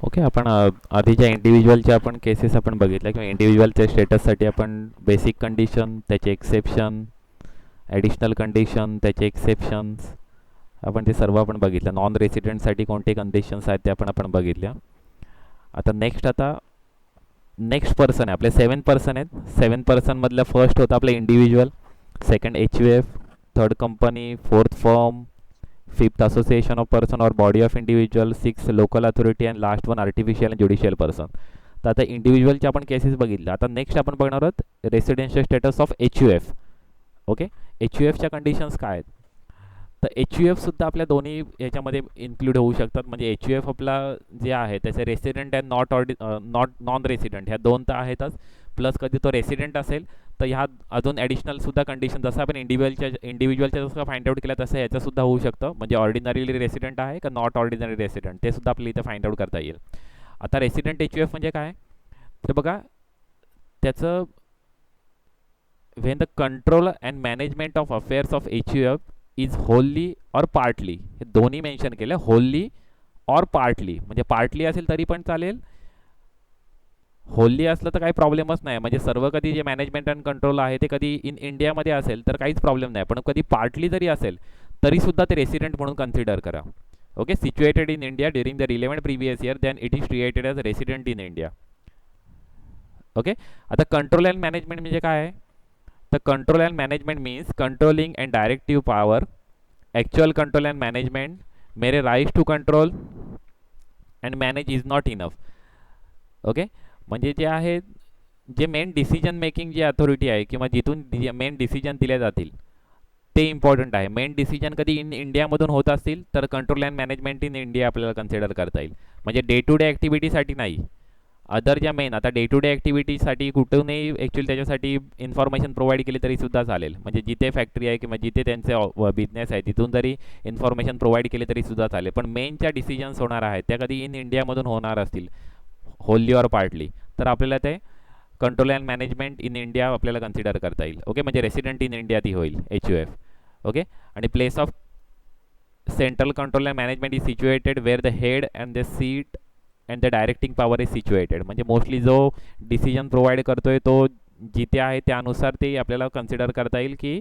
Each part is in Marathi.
ओके. आपण आधीच्या इंडिव्हिज्युअलच्या आपण केसेस आपण बघितल्या किंवा इंडिव्हिज्युअलच्या स्टेटससाठी आपण बेसिक कंडिशन, त्याचे एक्सेप्शन, ॲडिशनल कंडिशन, त्याचे एक्सेप्शन्स, आपण ते सर्व आपण बघितलं. नॉन रेसिडेंटसाठी कोणते कंडिशन्स आहेत ते आपण बघितल्या. आता नेक्स्ट पर्सन आहे आपले 7 पर्सन आहेत. 7 पर्सनमधलं फर्स्ट होतं आपलं individual, second HUF, third company, fourth firm, fifth association of person or body of individual, six local authority and last one artificial and judicial person. तर आता इंडिव्हिज्युअलचे आपण केसेस बघितल्या. आता नेक्स्ट आपण बघणार आहोत residential status of HUF. Okay. HUFच्या कंडिशन्स काय आहेत? तर HUF सुद्धा आपल्या दोन्ही याच्यामध्ये इन्क्लूड होऊ शकतात. म्हणजे HUF आपला जे आहे त्याचे resident and not non resident ह्या दोन तर आहेतच, प्लस कधी तो रेसिडेंट असेल तर ह्या अजून ॲडिशनल सुद्धा कंडिशन, जसं आपण इंडिव्हिज्युअलच्या जसं फाइंड आउट केलं तसं याचं सुद्धा होऊ शकतं. म्हणजे ऑर्डिनरीली रेसिडेंट आहे का नॉट ऑर्डिनरी रेसिडेंट ते सुद्धा आपल्याला इथं फाइंड आउट करता येईल. आता रेसिडेंट HUF म्हणजे काय? तर बघा त्याचं when the control and management of affairs of HUF is wholly or partly, हे दोन्ही मेन्शन केलं, wholly or partly. म्हणजे पार्टली असेल तरी पण चालेल, होल्ली असलं तर काही प्रॉब्लेमच नाही. म्हणजे सर्व कधी जे मॅनेजमेंट अँड कंट्रोल आहे ते कधी इन इंडियामध्ये असेल तर काहीच प्रॉब्लेम नाही, पण कधी पार्टली जरी असेल तरी सुद्धा ते रेसिडेंट म्हणून कन्सिडर करा. Okay. Situated in India during the relevant previous year then it is treated as resident in India. Okay. आता कंट्रोल अँड मॅनेजमेंट म्हणजे काय आहे? तर control and management means controlling and directive power, actual control and management, mere right to control and manage is not enough. Okay. म्हणजे जे आहे जे मेन डिसिजन मेकिंग जी अथॉरिटी आहे किंवा जिथून मेन डिसिजन दिले जातील ते इम्पॉर्टंट आहे. मेन डिसिजन कधी इन इंडियामधून होत असतील तर control and management in India आपल्याला कन्सिडर करता येईल. म्हणजे डे टू डे ॲक्टिव्हिटीसाठी नाही, अदर ज्या मेन आता डे टू डे ॲक्टिव्हिटीसाठी कुठूनही ॲक्च्युअली त्याच्यासाठी इन्फॉर्मेशन प्रोव्हाइड केली तरी सुद्धा चालेल. म्हणजे जिथे फॅक्टरी आहे किंवा जिथे त्यांचे बिझनेस आहे तिथून जरी इन्फॉर्मेशन प्रोव्हाइड केली तरी सुद्धा चालेल. पण मेनच्या डिसिजन्स होणार आहेत त्या कधी इन इंडियामधून होणार असतील होल्ली ऑर पार्टली तर आपल्याला ते control and management in India आपल्याला कन्सिडर करता येईल. ओके. म्हणजे रेसिडेंट इन इंडिया ती होईल HUF. ओके. आणि place of central control and management is situated where the head and the seat and the directing power is situated. म्हणजे मोस्टली जो डिसिजन प्रोव्हाइड करतोय तो जिथे आहे त्यानुसार ते आपल्याला कन्सिडर करता येईल की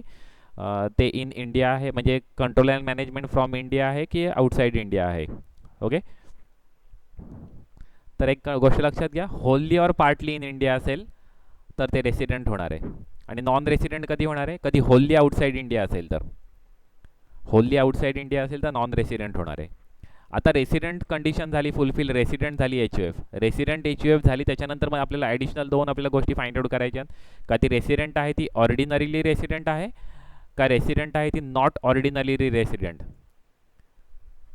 ते इन इंडिया आहे, म्हणजे control and management from India आहे की आउटसाइड इंडिया आहे. ओके. तर एक गोष्ट लक्षात घ्या, होल्ली और पार्टली इन इंडिया असेल तर ते रेसिडेंट होणार आहे, आणि नॉन रेसिडेंट कधी होणार आहे? कधी होल्ली आउटसाइड इंडिया असेल तर. होल्ली आउटसाइड इंडिया असेल तर नॉन रेसिडेंट होणार आहे. आता रेसिडेंट कंडिशन झाली फुलफिल, रेसिडेंट झाली HUF. रेसिडेंट HUF झाली त्याच्यानंतर मग आपल्याला ॲडिशनल दोन आपल्याला गोष्टी फाइंड आउट करायच्या. का ती रेसिडेंट आहे ती ऑर्डिनरीली रेसिडेंट आहे का रेसिडेंट आहे ती नॉट ऑर्डिनरी रेसिडेंट.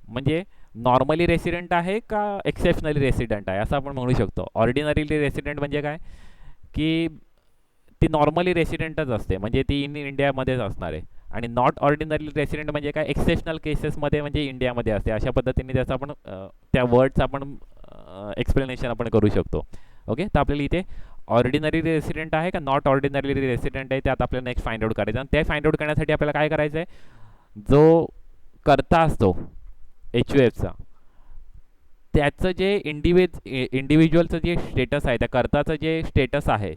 म्हणजे नॉर्मली रेसिडेंट आहे का एक्सेप्शनली रेसिडेंट आहे असं आपण म्हणू शकतो. ऑर्डिनरीली रेसिडेंट म्हणजे काय की ती नॉर्मली रेसिडेंटच असते, म्हणजे ती इन इंडियामध्येच असणार आहे. आणि नॉट ऑर्डिनरी रेसिडेंट म्हणजे काय, एक्सेप्शनल केसेसमध्ये म्हणजे इंडियामध्ये असते. अशा पद्धतीने त्याचं आपण त्या वर्ड्स आपण एक्सप्लेनेशन आपण करू शकतो. ओके. तर आपल्याला इथे ऑर्डिनरी रेसिडेंट आहे का नॉट ऑर्डिनरी रेसिडेंट आहे ते आता आपल्याला नेक्स्ट फाइंड आउट करायचं. आणि ते फाइंड आउट करण्यासाठी आपल्याला काय करायचं आहे, जो कर्ता असतो HUFचा त्याचं जे इंडिव्हिज्युअलचं जे स्टेटस आहे, त्या कर्ताचं जे स्टेटस आहे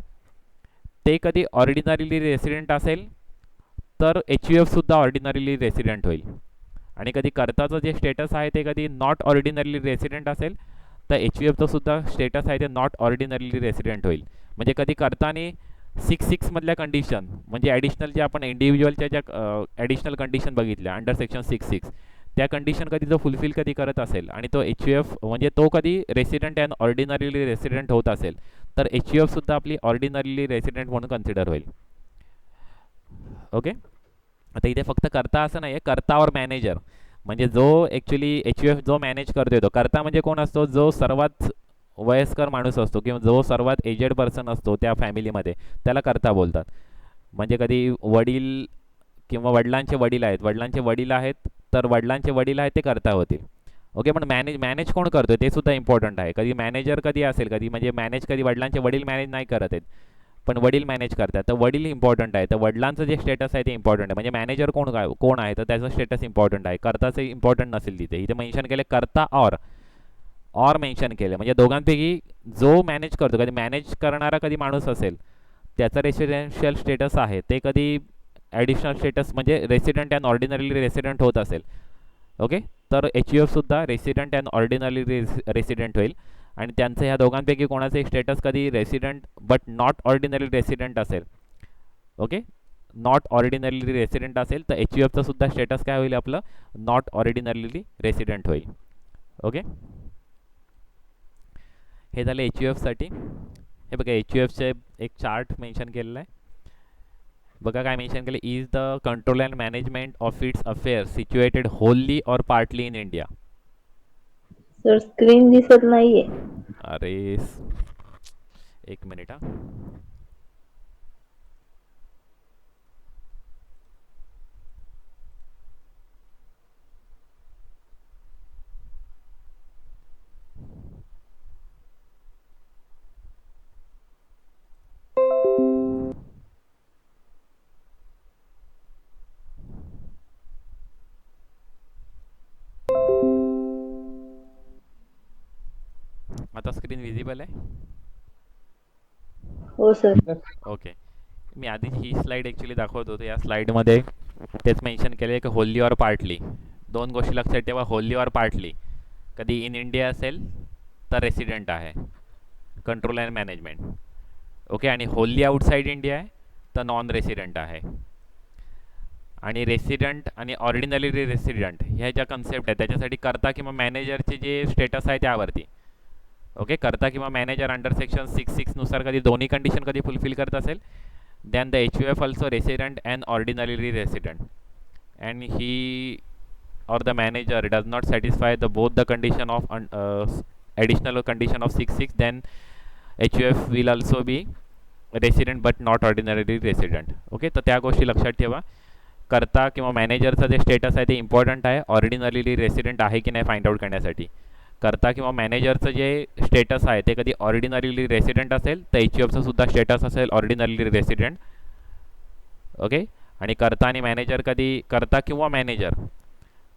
ते कधी ऑर्डिनरीली रेसिडेंट असेल तर HUF सुद्धा ऑर्डिनरीली रेसिडेंट होईल. आणि कधी कर्ताचं जे स्टेटस आहे ते कधी नॉट ऑर्डिनरीली रेसिडेंट असेल तर HUFचं सुद्धा स्टेटस आहे ते नॉट ऑर्डिनरीली रेसिडेंट होईल. म्हणजे कधी कर्ताने 6(6) मधल्या कंडिशन म्हणजे ॲडिशनल जे आपण इंडिव्हिज्युअलच्या ज्या ॲडिशनल कंडिशन बघितल्या अंडर सेक्शन 6(6) त्या कंडिशन कधी जो फुलफिल कधी करत असेल आणि तो HUF म्हणजे तो कधी रेसिडेंट अँड ऑर्डिनरीली रेसिडेंट होत असेल तर HUF सुद्धा आपली ऑर्डिनरीली रेसिडेंट म्हणून कन्सिडर होईल. ओके. आता इथे फक्त कर्ता असं नाही आहे, कर्ता और मॅनेजर म्हणजे जो ॲक्च्युली HUF जो मॅनेज करतोय तो कर्ता म्हणजे कोण असतो, जो सर्वात वयस्कर माणूस असतो किंवा जो सर्वात एजेड पर्सन असतो त्या फॅमिलीमध्ये त्याला कर्ता बोलतात. म्हणजे कधी वडील किंवा वडिलांचे वडील आहेत तर वडिलांचे वडील आहेत ते कर्ता होतील. ओके. पण मॅनेज कोण करतोय ते सुद्धा इम्पॉर्टंट आहे. कधी मॅनेजर कधी असेल, कधी म्हणजे मॅनेज कधी वडिलांचे वडील मॅनेज नाही करत आहेत पण वडील मॅनेज करतात तर वडील इम्पॉर्टंट आहे. तर वडिलांचं जे स्टेटस आहे ते इम्पॉर्टंट आहे. म्हणजे मॅनेजर कोण आहे तर त्याचं स्टेटस इम्पॉर्टंट आहे, कर्ताचं इम्पॉर्टंट नसेल. तिथे मेन्शन केले कर्ता ऑर मेन्शन केलं, म्हणजे दोघांपैकी जो मॅनेज करतो, कधी मॅनेज करणारा कधी माणूस असेल त्याचा रेसिडेन्शियल स्टेटस आहे ते कधी ॲडिशनल स्टेटस म्हणजे रेसिडेंट अँड ऑर्डिनरी रेसिडेंट होत असेल, ओके, तर एच यू एफसुद्धा रेसिडेंट अँड ऑर्डिनरी रेसिडेंट होईल. आणि त्यांचं ह्या दोघांपैकी कोणाचं एक स्टेटस कधी resident but not ordinary resident असेल, ओके, नॉट ऑर्डिनरली रेसिडेंट असेल तर एच यू एफचं सुद्धा स्टेटस काय होईल आपलं, नॉट ऑर्डिनरली रेसिडेंट होईल. ओके, हे झालं एच यू एफसाठी. हे बघा एच यू एफचे एक चार्ट मेन्शन केलेला आहे. बघा काय मेन्शन केलं, is the control and management of its affairs situated wholly or partly in India. Sir screen दिसत नाहीये. अरे एक मिनिट हा. आता स्क्रीन विजिबल आहे. हो सर. ओके, मी आधी ही स्लाइड ॲक्च्युली दाखवत होतो. या स्लाइडमध्ये तेच मेन्शन केलं आहे की होल्ली ऑर पार्टली. दोन गोष्टी लक्षात ठेवा, होल्ली ऑर पार्टली. कधी इन इंडिया असेल तर रेसिडेंट आहे, कंट्रोल अँड मॅनेजमेंट, ओके, आणि होल्ली आउटसाइड इंडिया आहे तर नॉन रेसिडेंट आहे. आणि रेसिडेंट आणि ऑर्डिनरी रेसिडेंट ह्या ज्या कन्सेप्ट आहेत त्याच्यासाठी कर्ता किंवा मॅनेजरचे जे स्टेटस आहे त्यावरती, ओके, कर्ता किंवा मॅनेजर अंडर सेक्शन 6(6) नुसार कधी दोन्ही कंडिशन कधी फुलफिल करत असेल, then the HUF also resident and ordinarily resident, and he or the manager does not satisfy the both the condition of additional condition of 6(6), then HUF will also be resident but not ordinarily resident. Okay, तर त्या गोष्टी लक्षात ठेवा. कर्ता किंवा मॅनेजरचं जे स्टेटस आहे ते इम्पॉर्टंट आहे ऑर्डिनरली रेसिडेंट आहे की नाही फाइंड आउट करण्यासाठी. कर्ता किंवा मॅनेजरचं जे स्टेटस आहे ते कधी ऑर्डिनरीली रेसिडेंट असेल तर एच यू एफचं सुद्धा स्टेटस असेल ऑर्डिनरली रेसिडेंट, ओके. आणि कर्ता आणि मॅनेजर कधी, कर्ता किंवा मॅनेजर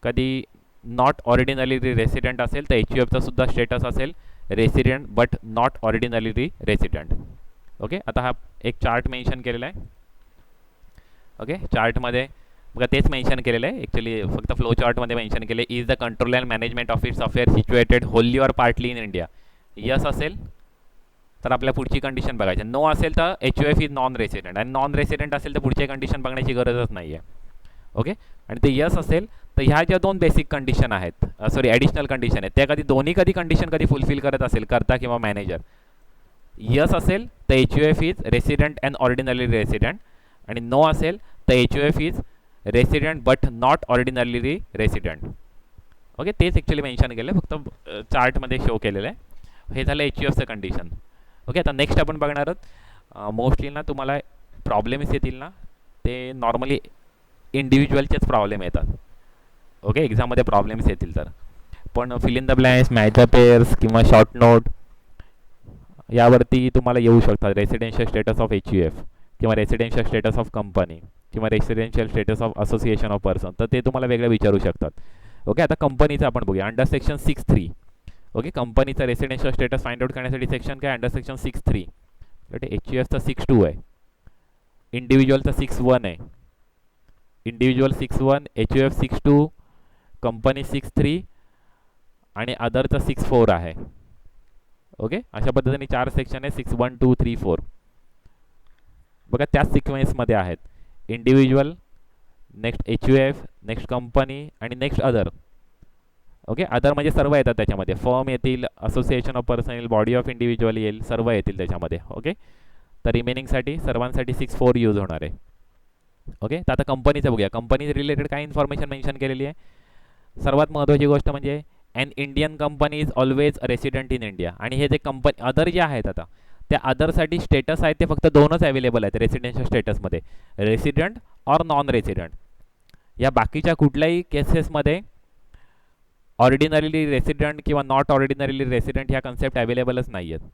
कधी नॉट ऑर्डिनरली रेसिडेंट असेल तर एच यू एफचा सुद्धा स्टेटस असेल resident but not ordinarily resident. Okay, आता हा एक चार्ट मेन्शन केलेला आहे. ओके, चार्टमध्ये बघा तेच मेन्शन केलेलं आहे ॲक्च्युली, फक्त फ्लो चार्टमध्ये मेन्शन केले is the control and management of its affair situated होल्ली or partly in India. Yes असेल तर आपल्या पुढची कंडिशन बघायची, नो असेल तर H U F is non resident, आणि नॉन रेसिडेंट असेल तर पुढची कंडिशन बघण्याची गरजच नाही आहे. ओके, आणि ते यस असेल तर ह्या ज्या दोन बेसिक कंडिशन आहेत, सॉरी ॲडिशनल कंडिशन आहेत, त्या कधी दोन्ही कंडिशन कधी फुलफिल करत असेल कर्ता किंवा मॅनेजर. यस असेल तर H U F is resident and ordinary resident, आणि नो असेल तर H U F is resident but not ordinarily resident. Okay, तेच ॲक्च्युली मेन्शन केलं आहे, फक्त चार्टमध्ये शो केलेलं आहे. हे झालं एच यू एफचं कंडिशन. ओके, आता नेक्स्ट आपण बघणार आहोत. मोस्टली ना तुम्हाला प्रॉब्लेम्स येतील ना ते नॉर्मली इंडिव्हिज्युअलचेच प्रॉब्लेम येतात. ओके, एक्झाममध्ये प्रॉब्लेम्स येतील तर, पण fill in the blanks, match the pairs किंवा शॉर्ट नोट यावरती तुम्हाला येऊ शकतात. Residential status of H U F किंवा रेसिडेन्शियल स्टेटस ऑफ कंपनी किंवा residential status of association of person, तर ते तुम्हाला वेगळं विचारू शकतात. ओके, आता कंपनीचं आपण बघूया. अंडर सेक्शन 6(3), ओके, कंपनीचा रेसिडेन्शियल स्टेटस फाइंड आउट करण्यासाठी सेक्शन काय, अंडर सेक्शन 6(3). एच यू एफचा 6(2) आहे, इंडिव्हिज्युअलचा 6(1) आहे. Individual 6(1), H U F 6(2), company 6(3) आणि अदरचा 6(4) आहे. ओके, अशा पद्धतीने 4 सेक्शन आहे, 6(1), 2, 3, 4. बघा त्याच सिक्वेन्समध्ये आहेत, individual, next H U F, next company आणि नेक्स्ट अदर. ओके, अदर म्हणजे सर्व येतात त्याच्यामध्ये, फर्म येतील, असोसिएशन ऑफ पर्सन येईल, बॉडी ऑफ इंडिव्हिज्युअल येईल, सर्व येतील त्याच्यामध्ये. ओके, तर रिमेनिंगसाठी सर्वांसाठी 6(4) यूज होणार आहे. ओके, तर आता कंपनीचं बघूया. कंपनी रिलेटेड काय इन्फॉर्मेशन मेन्शन केलेली आहे. सर्वात महत्त्वाची गोष्ट म्हणजे an Indian company is always resident in India. आणि हे जे कंपनी अदर जे आहेत आता त्या अदरसाठी स्टेटस आहेत ते फक्त दोनच अवेलेबल आहेत रेसिडेन्शियल स्टेटसमध्ये, रेसिडेंट और नॉन रेसिडेंट. या बाकीच्या कुठल्याही केसेसमध्ये ऑर्डिनरीली रेसिडेंट किंवा नॉट ऑर्डिनरीली रेसिडेंट ह्या कन्सेप्ट अवेलेबलच नाही आहेत.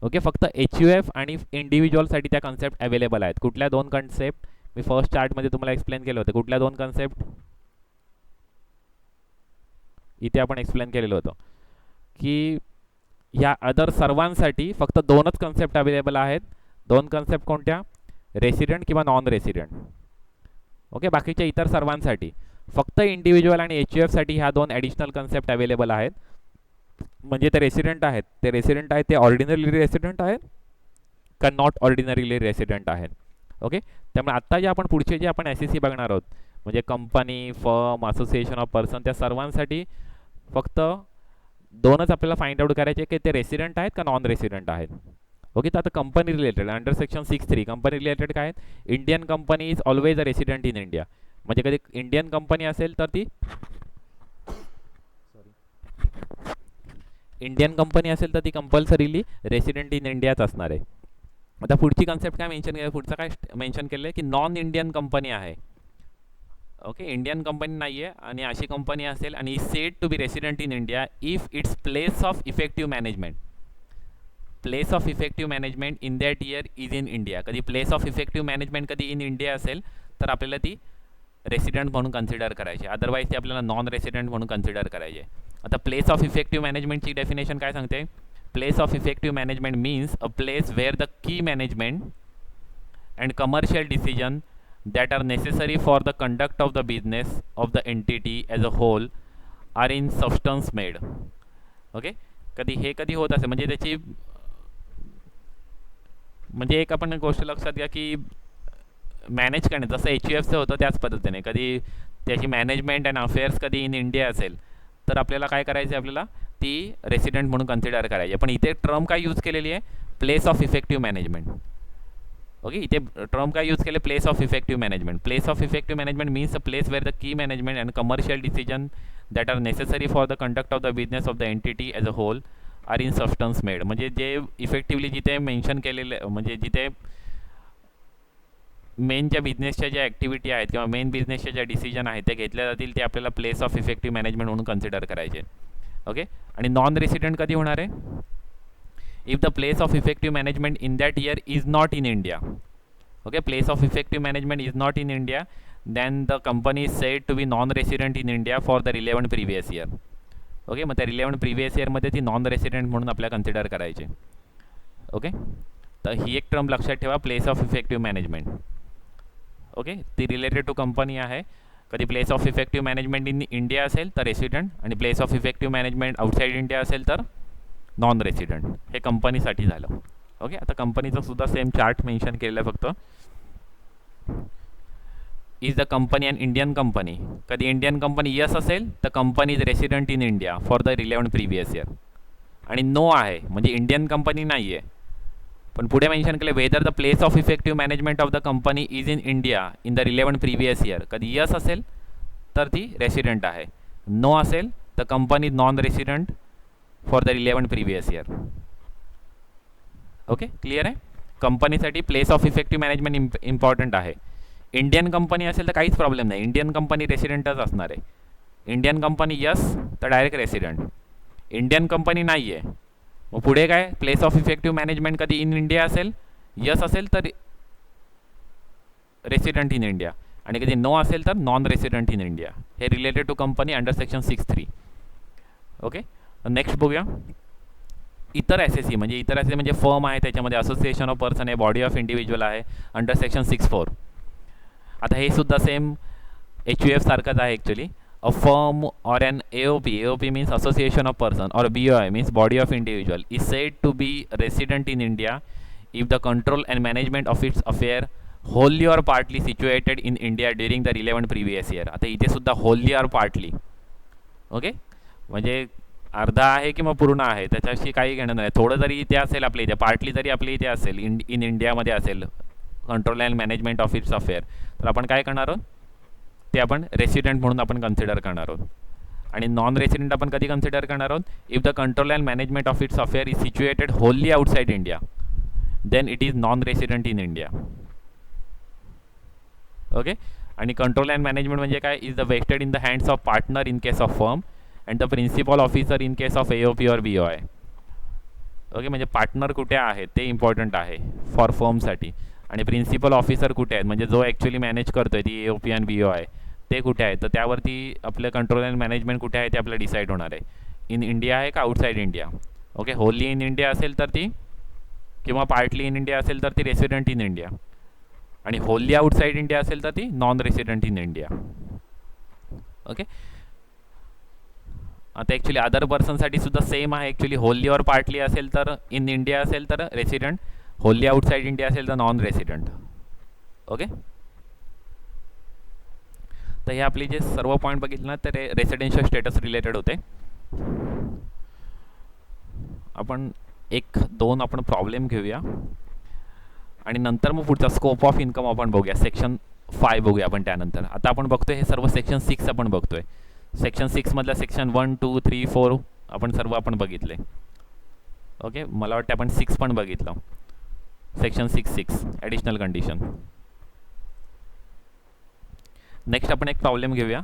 ओके, फक्त एच यू एफ आणि इंडिव्हिज्युअलसाठी त्या कन्सेप्ट अवेलेबल आहेत. कुठल्या दोन कन्सेप्ट मी फर्स्ट चार्टमध्ये तुम्हाला एक्सप्लेन केलं होतं. कुठल्या दोन कन्सेप्ट इथे आपण एक्सप्लेन केलेलं होतं. की ह्या अदर सर्वांसाठी फक्त दोनच कन्सेप्ट अवेलेबल आहेत. दोन कन्सेप्ट कोणत्या? रेसिडेंट किंवा नॉन रेसिडेंट. ओके, बाकीच्या इतर सर्वांसाठी फक्त इंडिव्हिज्युअल आणि HUF साठी ह्या दोन ॲडिशनल कन्सेप्ट अवेलेबल आहेत. म्हणजे ते रेसिडेंट आहेत, ते ऑर्डिनरी रेसिडेंट आहेत का नॉट ऑर्डिनरीली रेसिडेंट आहेत. ओके, त्यामुळे आत्ता जे आपण पुढचे जे आपण SEC बघणार आहोत म्हणजे company, firm, association of person, त्या सर्वांसाठी फक्त दोनच आपल्याला फाइंड आउट करायचे की ते रेसिडेंट आहेत का नॉन रेसिडेंट आहेत. ओके, तर आता company related under section 6(3) company related काय आहेत? Indian company is always a resident in India. म्हणजे कधी इंडियन कंपनी असेल तर ती कंपल्सरीली रेसिडेंट इन इंडियाच असणार आहे. आता पुढची कन्सेप्ट काय मेन्शन केलं? पुढचं काय मेन्शन केलं आहे की नॉन इंडियन कंपनी आहे. ओके, इंडियन कंपनी नाही आहे आणि अशी कंपनी असेल आणि is said to be resident in India if its place of effective management in that year is in India. कधी प्लेस ऑफ इफेक्टिव्ह मॅनेजमेंट कधी इन इंडिया असेल तर आपल्याला ती रेसिडेंट म्हणून कन्सिडर करायची, अदरवाईज ती आपल्याला नॉन रेसिडेंट म्हणून कन्सिडर करायचे. आता प्लेस ऑफ इफेक्टिव्ह मॅनेजमेंटची डेफिनेशन काय सांगते? Place of effective management means a place where the key management and commercial decision that are necessary for the conduct of the business of the entity as a whole are in substance made. Okay, कधी होत असेल म्हणजे त्याची म्हणजे एक आपण गोष्ट लक्षात घ्या की मॅनेज करणे जसं HUFचं होतं त्याच पद्धतीने कधी त्याची मॅनेजमेंट अँड अफेअर्स कधी इन इंडिया असेल तर आपल्याला काय करायचं आहे? आपल्याला ती रेसिडेंट म्हणून कन्सिडर करायची. पण इथे टर्म काय यूज केलेली आहे? Place of effective management. Okay, इथे टर्म काय यूज केले? Place of effective management. Place of effective management means a place where the key management and commercial decision that are necessary for the conduct of the business of the entity as a whole are in substance made. म्हणजे जे इफेक्टिव्हली जिथे मेन्शन केलेले म्हणजे जिथे मेनच्या बिझनेसच्या ज्या ॲक्टिव्हिटी आहेत किंवा मेन बिझनेसच्या ज्या डिसिजन आहेत ते घेतल्या जातील ते आपल्याला प्लेस ऑफ इफेक्टिव्ह मॅनेजमेंट म्हणून कन्सिडर करायचे. ओके, आणि नॉन रेसिडेंट कधी होणार आहे? if the place of effective management in that year is not in India. Okay, place of effective management is not in India, then the company is said to be non-resident in India for the relevant previous year. Okay, मग त्या रिलेव्हंट प्रिव्हियस इयरमध्ये ती नॉन रेसिडेंट म्हणून आपल्याला कन्सिडर करायचे. ओके, तर ही एक टर्म लक्षात ठेवा, place of effective management. Okay, ती रिलेटेड टू कंपनी आहे. कधी place of effective management in India असेल तर रेसिडेंट आणि place of effective management outside India असेल तर नॉन रेसिडेंट. हे कंपनीसाठी झालं. ओके, आता कंपनीचं सुद्धा सेम चार्ट मेन्शन केलेलं आहे. फक्त is the company and Indian company. कधी इंडियन कंपनी यस असेल तर company is resident in India for the relevant previous year. आणि नो आहे म्हणजे इंडियन कंपनी नाही आहे. पण पुढे मेन्शन केलं whether the place of effective management of the company is in India in the relevant previous year. कधी यस असेल तर ती रेसिडेंट आहे, नो असेल तर company is non resident for the relevant previous year. Okay, clear आहे. कंपनीसाठी place of effective management important आहे. इंडियन कंपनी असेल तर काहीच प्रॉब्लेम नाही, इंडियन कंपनी रेसिडेंटच असणार आहे. इंडियन कंपनी यस तर डायरेक्ट रेसिडेंट. इंडियन कंपनी नाही आहे मग पुढे काय? प्लेस ऑफ इफेक्टिव्ह मॅनेजमेंट कधी इन इंडिया असेल, यस असेल तर रेसिडेंट इन इंडिया आणि कधी नो असेल तर नॉन रेसिडेंट इन इंडिया. हे related to company under section 6(3). Okay, next बघूया इतर SEC. म्हणजे इतर SEC म्हणजे फर्म आहे, त्याच्यामध्ये असोसिएशन ऑफ पर्सन आहे, बॉडी ऑफ इंडिव्हिज्युअल आहे अंडर सेक्शन 6(4). आता हे सुद्धा सेम HUF सारखंच आहे actually. A firm or an AOP means association of person, or BOI means body of individual, is said to be resident in India if the control and management of its affair wholly or partly situated in India during the relevant previous year. आता इथे सुद्धा wholly or partly. ओके, म्हणजे अर्धा आहे किंवा पूर्ण आहे त्याच्याशी काही घेणं नाही. थोडं जरी इथे असेल आपल्या इथे, पार्टली जरी आपल्या इथे असेल, इन इंडियामध्ये असेल control and management of its affair, तर आपण काय करणार आहोत? ते आपण रेसिडेंट म्हणून आपण कन्सिडर करणार आहोत. आणि नॉन रेसिडेंट आपण कधी कन्सिडर करणार आहोत? If the control and management of its affair is situated wholly outside India, then it is non resident in India. Okay, आणि कंट्रोल अँड मॅनेजमेंट म्हणजे काय? Is the vested in the hands of partner in case of firm and the principal officer in case of AOP और BOI. ओके, म्हणजे पार्टनर कुठे आहेत ते इम्पॉर्टंट आहे फॉर फर्मसाठी, आणि प्रिन्सिपल ऑफिसर कुठे आहेत म्हणजे जो ॲक्च्युली मॅनेज करतो आहे ती AOP आणि BOI ते कुठे आहेत, तर त्यावरती आपलं कंट्रोल अँड मॅनेजमेंट कुठे आहे ते आपल्याला डिसाईड होणार आहे. इन इंडिया आहे का outside India. Okay, Holy in India असेल तर ती, किंवा पार्टली इन इंडिया असेल तर ती रेसिडेंट इन इंडिया, आणि होली आउटसाइड इंडिया असेल तर ती non resident in India. Okay, आता ॲक्च्युली अदर पर्सनसाठी सुद्धा सेम आहे. ॲक्च्युली होली और पार्टली असेल तर इन इंडिया असेल तर रेसिडेंट, होली आउटसाइड इंडिया असेल तर नॉन रेसिडेंट. ओके, तर हे आपले जे सर्व पॉईंट बघितले ना तर रेसिडेन्शियल स्टेटस रिलेटेड होते. आपण एक दोन आपण प्रॉब्लेम घेऊया आणि नंतर मग पुढचा स्कोप ऑफ इन्कम आपण बघूया. सेक्शन 5 बघूया आपण त्यानंतर. आता आपण बघतोय हे सर्व सेक्शन 6 आपण बघतोय. सेक्शन 6 मधला सेक्शन 1, 2, 3, 4 आपण सर्व आपण बघितले. ओके, मला वाटतं आपण 6 पण बघितलं. Section 6 additional condition. नेक्स्ट आपण एक प्रॉब्लेम घेऊया.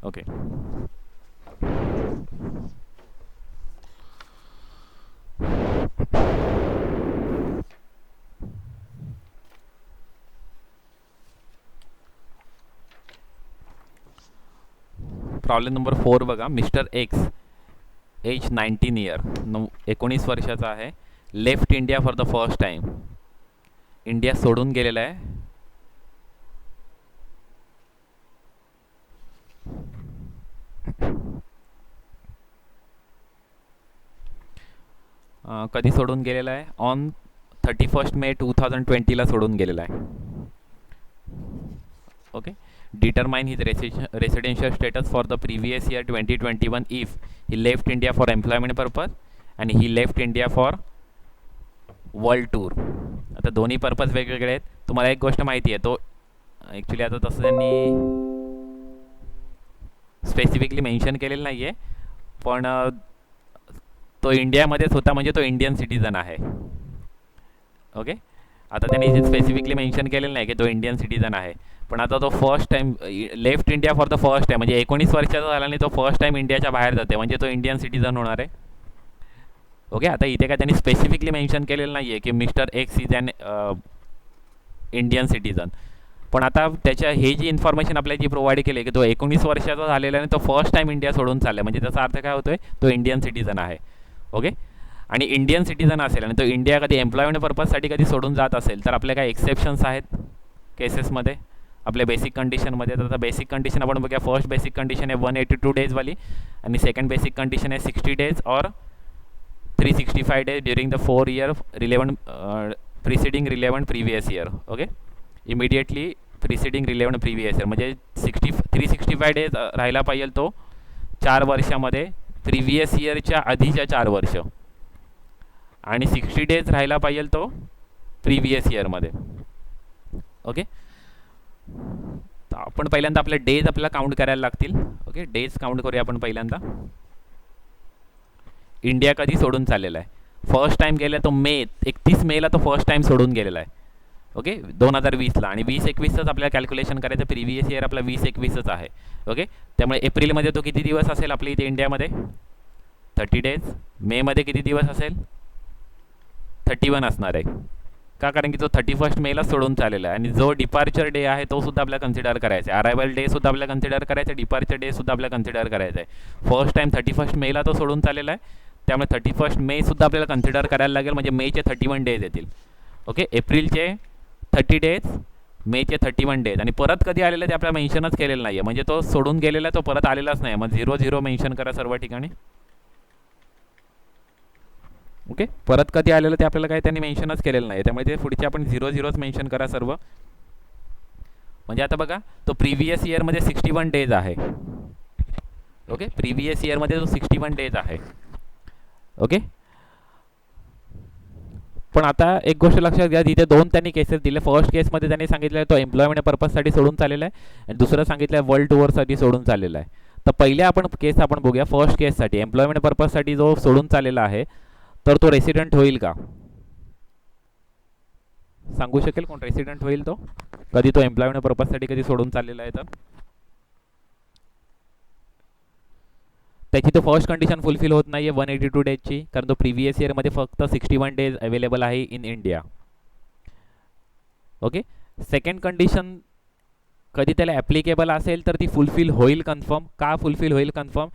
ओके, प्रॉब्लेम नंबर 4 बघा. मिस्टर एक्स एज 19 इयर, 19 वर्षाचा आहे. Left India for the first time. India सोडून गेलेला आहे. कधी सोडून गेलेला आहे? ऑन 31 मे 2020ला सोडून गेलेला आहे. Okay, determine his residential status for the previous year 2021 if he left India for employment purpose आणि he left India for world tour. आता दोन्ही पर्पज वेगवेगळे आहेत. तुम्हाला एक गोष्ट माहिती आहे, तो ॲक्च्युली आता तसं त्यांनी स्पेसिफिकली मेन्शन केलेलं नाही आहे, पण तो इंडियामध्येच होता म्हणजे तो इंडियन सिटीजन आहे. ओके, आता त्यांनी स्पेसिफिकली मेन्शन केलेलं नाही की तो इंडियन सिटीजन आहे, पण आता तो first time left India for the first time म्हणजे 19 वर्षाचा झाला आणि तो फर्स्ट टाइम इंडियाच्या बाहेर जाते म्हणजे तो इंडियन सिटीजन होणार आहे. ओके, आता इथे काय त्यांनी स्पेसिफिकली मेन्शन केलेलं नाही आहे की mister X is an Indian citizen, पण आता त्याच्या हे जी इन्फॉर्मेशन आपल्याला जी प्रोव्हाइड केली की तो 19 वर्षाचा झालेला आणि तो फर्स्ट टाइम इंडिया सोडून चालला म्हणजे त्याचा अर्थ काय होतोय, तो इंडियन सिटीजन आहे. ओके, आणि इंडियन सिटीजन असेल आणि तो इंडिया कधी एम्प्लॉयमेंट पर्पजसाठी कधी सोडून जात असेल तर आपल्या काय एक्सेप्शन्स आहेत केसेसमध्ये आपल्या बेसिक कंडिशनमध्ये. तर आता बेसिक कंडिशन आपण बघूया. फर्स्ट बेसिक कंडिशन आहे 182 डेजवाली आणि सेकंड बेसिक कंडिशन आहे 60 डेज और 365 days during the 4 year preceding relevant previous year. Okay, immediately preceding relevant previous year म्हणजे 365 डेज राहायला पाहिजे तो 4 वर्षामध्ये, प्रिव्हियस इयरच्या आधीच्या 4 वर्ष, आणि 60 डेज राहायला पाहिजे तो प्रिव्हियस इयरमध्ये. ओके, तर आपण पहिल्यांदा आपल्या डेज आपल्याला काउंट करायला लागतील. ओके, डेज काउंट करूया आपण पहिल्यांदा. इंडिया कधी सोडून चाललेला आहे? फर्स्ट टाइम गेला तो 31 मेला तो फर्स्ट टाइम सोडून गेलेला आहे. ओके, 2020ला, आणि 2021च आपल्याला कॅल्क्युलेशन करायचं. प्रिव्हियस इयर आपला 2021च आहे. ओके, त्यामुळे एप्रिलमध्ये तो किती दिवस असेल आपल्या इथे इंडियामध्ये? 30 डेज. मेमध्ये किती दिवस असेल? 31 असणार आहे. का? कारण की तो 31 मेला सोडून चाललेला आहे आणि जो डिपार्चर डे आहे तो सुद्धा आपल्याला कन्सिडर करायचा आहे. अरायवल डे सुद्धा आपल्याला कन्सिडर करायचा आहे, डिपार्चर डे सुद्धा आपल्याला कन्सिडर करायचा आहे. फर्स्ट टाइम 31 मेला तो सोडून चाललेला आहे, त्यामुळे 31 मे सुद्धा आपल्याला कन्सिडर करायला लागेल म्हणजे मेचे 31 डेज येतील. ओके, एप्रिलचे 30 डेज, मेचे 31 डेज, आणि परत कधी आलेलं ते आपल्याला मेन्शनच केलेलं नाही आहे म्हणजे तो सोडून गेलेला तो परत आलेलाच नाही. मग 00 मेन्शन करा सर्व ठिकाणी. ओके, परत कधी आलेलं ते आपल्याला काही त्यांनी मेन्शनच केलेलं नाही, त्यामुळे ते पुढचे आपण 00च मेन्शन करा सर्व. म्हणजे आता बघा, तो प्रिव्हियस इयरमध्ये 61 डेज आहे. ओके, प्रिव्हियस इयरमध्ये तो 61 डेज आहे. ओके, पण आता एक गोष्ट लक्षात घ्या, तिथे दोन त्यांनी केसेस दिले. फर्स्ट केसमध्ये त्यांनी सांगितलं तो एम्प्लॉयमेंट पर्पजसाठी सोडून चाललेला आहे आणि दुसरं सांगितलं वर्ल्ड टूरसाठी सोडून चाललेला आहे. तर पहिल्या आपण केस आपण बघूया. फर्स्ट केससाठी एम्प्लॉयमेंट पर्पजसाठी जो सोडून चाललेला आहे तर तो रेसिडेंट होईल का? सांगू शकेल कोण रेसिडेंट होईल तो? कधी तो एम्प्लॉयमेंट पर्पजसाठी कधी सोडून चाललेला आहे तर त्याची तो फर्स्ट कंडिशन फुलफिल होत नाही आहे 182 डेजची, कारण तो प्रिव्हियस इयरमध्ये फक्त 61 डेज अवेलेबल आहे in India. Okay. Second condition कधी त्याला ॲप्लिकेबल असेल तर ती फुलफिल होईल कन्फर्म. का फुलफिल होईल कन्फर्म?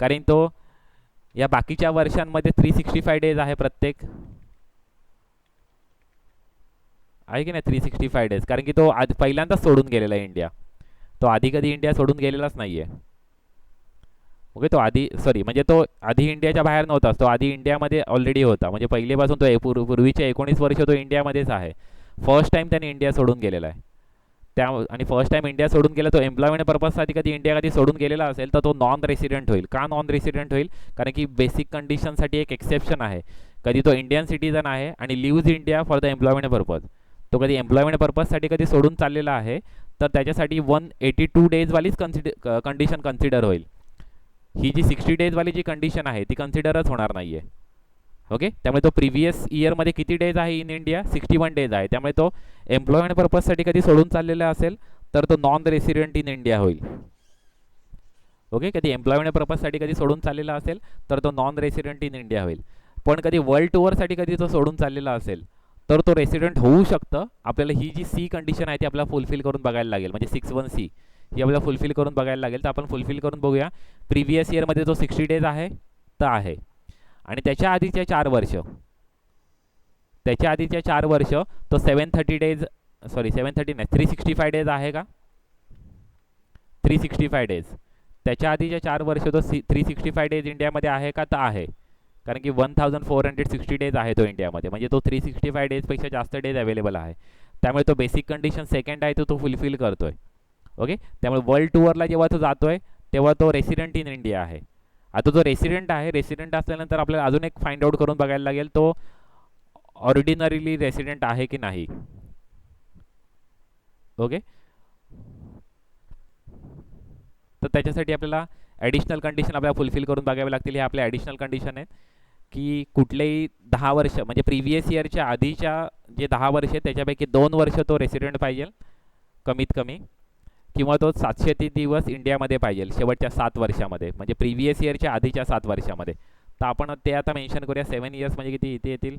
कारण तो या बाकीच्या वर्षांमध्ये 365 डेज आहे प्रत्येक, आहे की नाही 365 डेज, कारण की तो आज पहिल्यांदाच सोडून गेलेला आहे इंडिया. तो आधी कधी इंडिया सोडून गेलेलाच नाही आहे. ओके. तो आधी म्हणजे तो आधी इंडियाच्या बाहेर नव्हताच, तो आधी इंडियामध्ये ऑलरेडी होता. म्हणजे पहिलेपासून तो पूर्वीचे 19 वर्ष तो इंडियामध्येच आहे. फर्स्ट टाइम त्याने इंडिया सोडून गेलेला आहे. आणि फर्स्ट टाइम इंडिया सोडून गेला तो एम्प्लॉयमेंट पर्पजसाठी कधी इंडिया कधी सोडून गेलेला असेल तर तो नॉन रेसिडेंट होईल. का नॉन रेसिडेंट होईल? कारण की बेसिक कंडिशनसाठी एक एक्सेप्शन आहे. कधी तो इंडियन सिटीजन आहे आणि lives India for the employment purpose, तो कधी एम्प्लॉयमेंट पर्पजसाठी कधी सोडून चाललेला आहे तर त्याच्यासाठी 182 डेजवालीच कंडिशन कन्सिडर होईल. ही जी 60 डेजवाली जी कंडिशन आहे ती कन्सिडरच होणार नाही आहे. ओके. त्यामुळे तो प्रिव्हियस इयरमध्ये किती डेज आहे इन इंडिया? 61 डेज आहे. त्यामुळे तो एम्प्लॉयमेंट पर्पजसाठी कधी सोडून चाललेला असेल तर तो नॉन रेसिडेंट इन इंडिया होईल. ओके. कधी एम्प्लॉयमेंट पर्पजसाठी कधी सोडून चाललेला असेल तर तो नॉन रेसिडेंट इन इंडिया होईल. पण कधी वर्ल्ड टूरसाठी कधी तो सोडून चाललेला असेल तर तो रेसिडेंट होऊ शकतं. आपल्याला ही जी सी कंडिशन आहे ती आपल्याला फुलफिल करून बघायला लागेल, म्हणजे 61C ही आपल्याला फुलफिल करून बघायला लागेल. तर आपण फुलफिल करून बघूया. प्रिव्हियस इयरमध्ये जो 60 डेज आहे तर आहे, आणि त्याच्या आधीचे 4 वर्ष, त्याच्या आधीचे 4 वर्ष तो 730 डेज, सॉरी 730 नाही 365 डेज आहे का? 365 डेज. त्याच्या आधीचे 4 वर्ष तो 365 डेज इंडियामध्ये आहे का? तर आहे, कारण की 1460 डेज आहे तो इंडियामध्ये, म्हणजे तो 365 डेजपेक्षा जास्त डेज अवेलेबल आहे. त्यामुळे तो बेसिक कंडिशन सेकंड आहे तो फुलफिल करतोय. ओके. त्यामुळे वर्ल्ड टूरला जेव्हा तो जातोय तेव्हा तो रेसिडेंट इन इंडिया आहे. आता तो रेसिडेंट आहे, रेसिडेंट असल्यानंतर आपल्याला अजून एक फाइंड आउट करून बघायला लागेल तो ऑर्डिनरीली रेसिडेंट आहे की नाही. ओके. तर त्याच्यासाठी आपल्याला ॲडिशनल कंडिशन आपल्याला फुलफिल करून बघावे लागतील. हे आपले ॲडिशनल कंडिशन आहेत की कुठलेही 10 वर्ष, म्हणजे प्रिव्हियस इयरच्या आधीच्या जे 10 वर्ष आहेत त्याच्यापैकी 2 वर्ष तो रेसिडेंट पाहिजे कमीत कमी, किंवा तो 730 दिवस इंडियामध्ये पाहिजे शेवटच्या 7 वर्षामध्ये, म्हणजे प्रिव्हियस इयरच्या आधीच्या 7 वर्षामध्ये. तर आपण ते आता मेन्शन करूया. 7 इयर्स म्हणजे किती इथे येतील?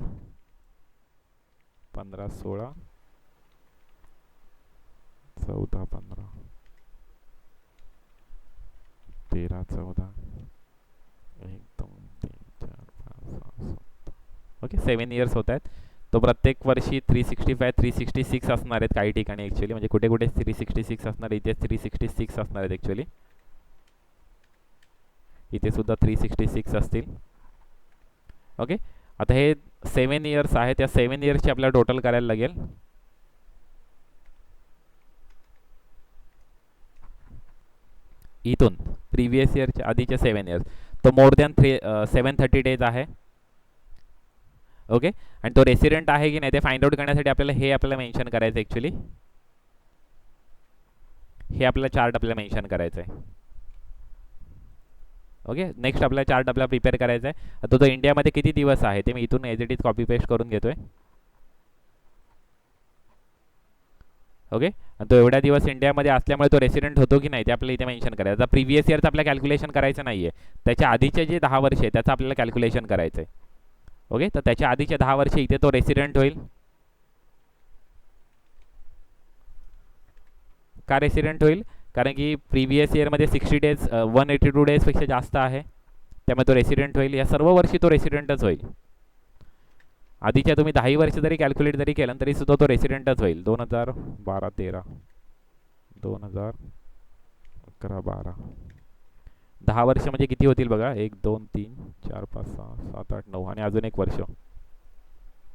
15, 16, 14, 15, 13, 14, 1, 2, 3, 4, 5, 6, 7. ओके. 7 इयर्स होत आहेत. तो प्रत्येक वर्षी 365, 366 असणार आहेत काही ठिकाणी ॲक्च्युली, म्हणजे कुठे कुठे 366 असणार, इथे 366 असणार आहेत ॲक्च्युली, इथे सुद्धा 366 असतील. ओके. आता हे 7 इयर्स आहे, त्या 7 इयर्सची आपल्याला टोटल करायला लागेल. इथून प्रिव्हियस इयरच्या आधीचे 7 इयर्स, तो मोर दॅन 730 डेज आहे. ओके. आणि तो रेसिडेंट आहे की नाही ते फाइंड आउट करण्यासाठी आपल्याला हे आपल्याला मेन्शन करायचं ॲक्च्युली, हे आपल्याला चार्ट आपल्याला मेन्शन करायचं आहे. ओके. नेक्स्ट आपल्याला चार्ट आपल्याला प्रिपेअर करायचा आहे. तो इंडियामध्ये किती दिवस आहे ते मी इथून as it is copy paste करून घेतोय. ओके. तो एवढ्या दिवस इंडियामध्ये असल्यामुळे तो रेसिडेंट होतो की नाही ते आपल्याला इथे मेन्शन करायचं. आता प्रिव्हियस इयरचं आपल्याला कॅल्क्युलेशन करायचं नाही आहे, त्याच्या आधीचे जे 10 वर्ष आहे त्याचं आपल्याला कॅल्क्युलेशन करायचं आहे. ओके. तर त्याच्या आधीचे 10 वर्ष इथे तो रेसिडेंट होईल. का रेसिडेंट होईल? कारण की प्रिव्हियस इयरमध्ये 60 डेज 182 डेजपेक्षा जास्त आहे, त्यामुळे तो रेसिडेंट होईल. या सर्व वर्षी तो रेसिडेंटच होईल. आधीच्या तुम्ही 10 वर्ष जरी कॅल्क्युलेट जरी केलं तरी सुद्धा तो रेसिडेंटच होईल. 2012, 13, 2011, 12, 10 वर्ष म्हणजे किती होतील बघा? 1, 2, 3, 4, 5, 6, 7, 8, 9 आणि अजून एक वर्ष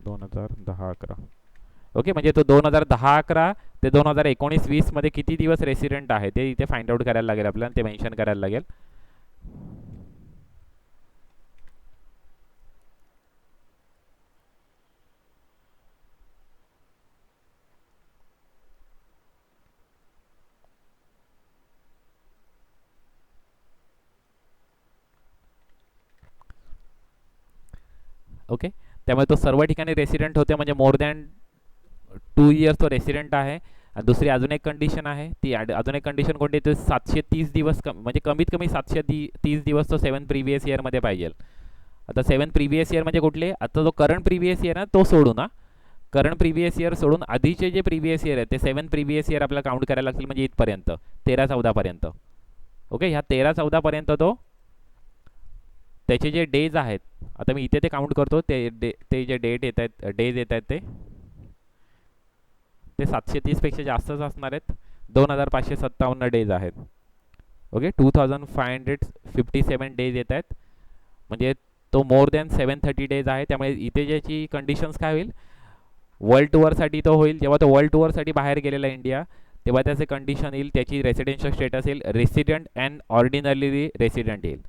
2010, 11. ओके. म्हणजे तो 2010, 11 ते 2019, 20 मध्ये किती दिवस रेसिडेंट आहे ते इथे फाइंड आउट करायला लागेल आपल्याला, ते मेन्शन करायला लागेल. ओके. त्यामुळे तो सर्व ठिकाणी रेसिडेंट होते, म्हणजे मोर दॅन 2 इयर्स तो रेसिडेंट आहे. आणि दुसरी अजून एक कंडिशन आहे, ती अजून एक कंडिशन कोणती, तर 730 दिवस म्हणजे कमीत कमी 730 दिवस तो 7 प्रिव्हियस इयरमध्ये पाहिजे. आता 7 प्रिव्हियस इयर म्हणजे कुठले, आता जो करंट प्रिव्हियस इयर आहे तो सोडू ना, करंट प्रिव्हियस इयर सोडून आधीचे जे प्रिव्हियस इयर आहे ते 7 प्रिव्हियस इयर आपल्याला काउंट करायला लागतील, म्हणजे इथपर्यंत 13-14पर्यंत. ओके, ह्या 13-14पर्यंत तो त्याचे जे डेज आहेत, आता मी इथे ते काउंट करतो, ते जे डेज येत आहेत ते 730पेक्षा जास्तच असणार आहेत. 2557 डेज आहेत. ओके, 2557 डेज येत आहेत, म्हणजे तो मोर दॅन 730 डेज आहे. त्यामुळे इथे ज्याची कंडिशन्स काय होईल, वर्ल्ड टूरसाठी तो होईल, जेव्हा तो वर्ल्ड टूरसाठी बाहेर गेलेला इंडिया, तेव्हा त्याचे कंडिशन येईल, त्याची रेसिडेन्शियल स्टेटस येईल रेसिडेंट अँड ऑर्डिनरी रेसिडेंट येईल.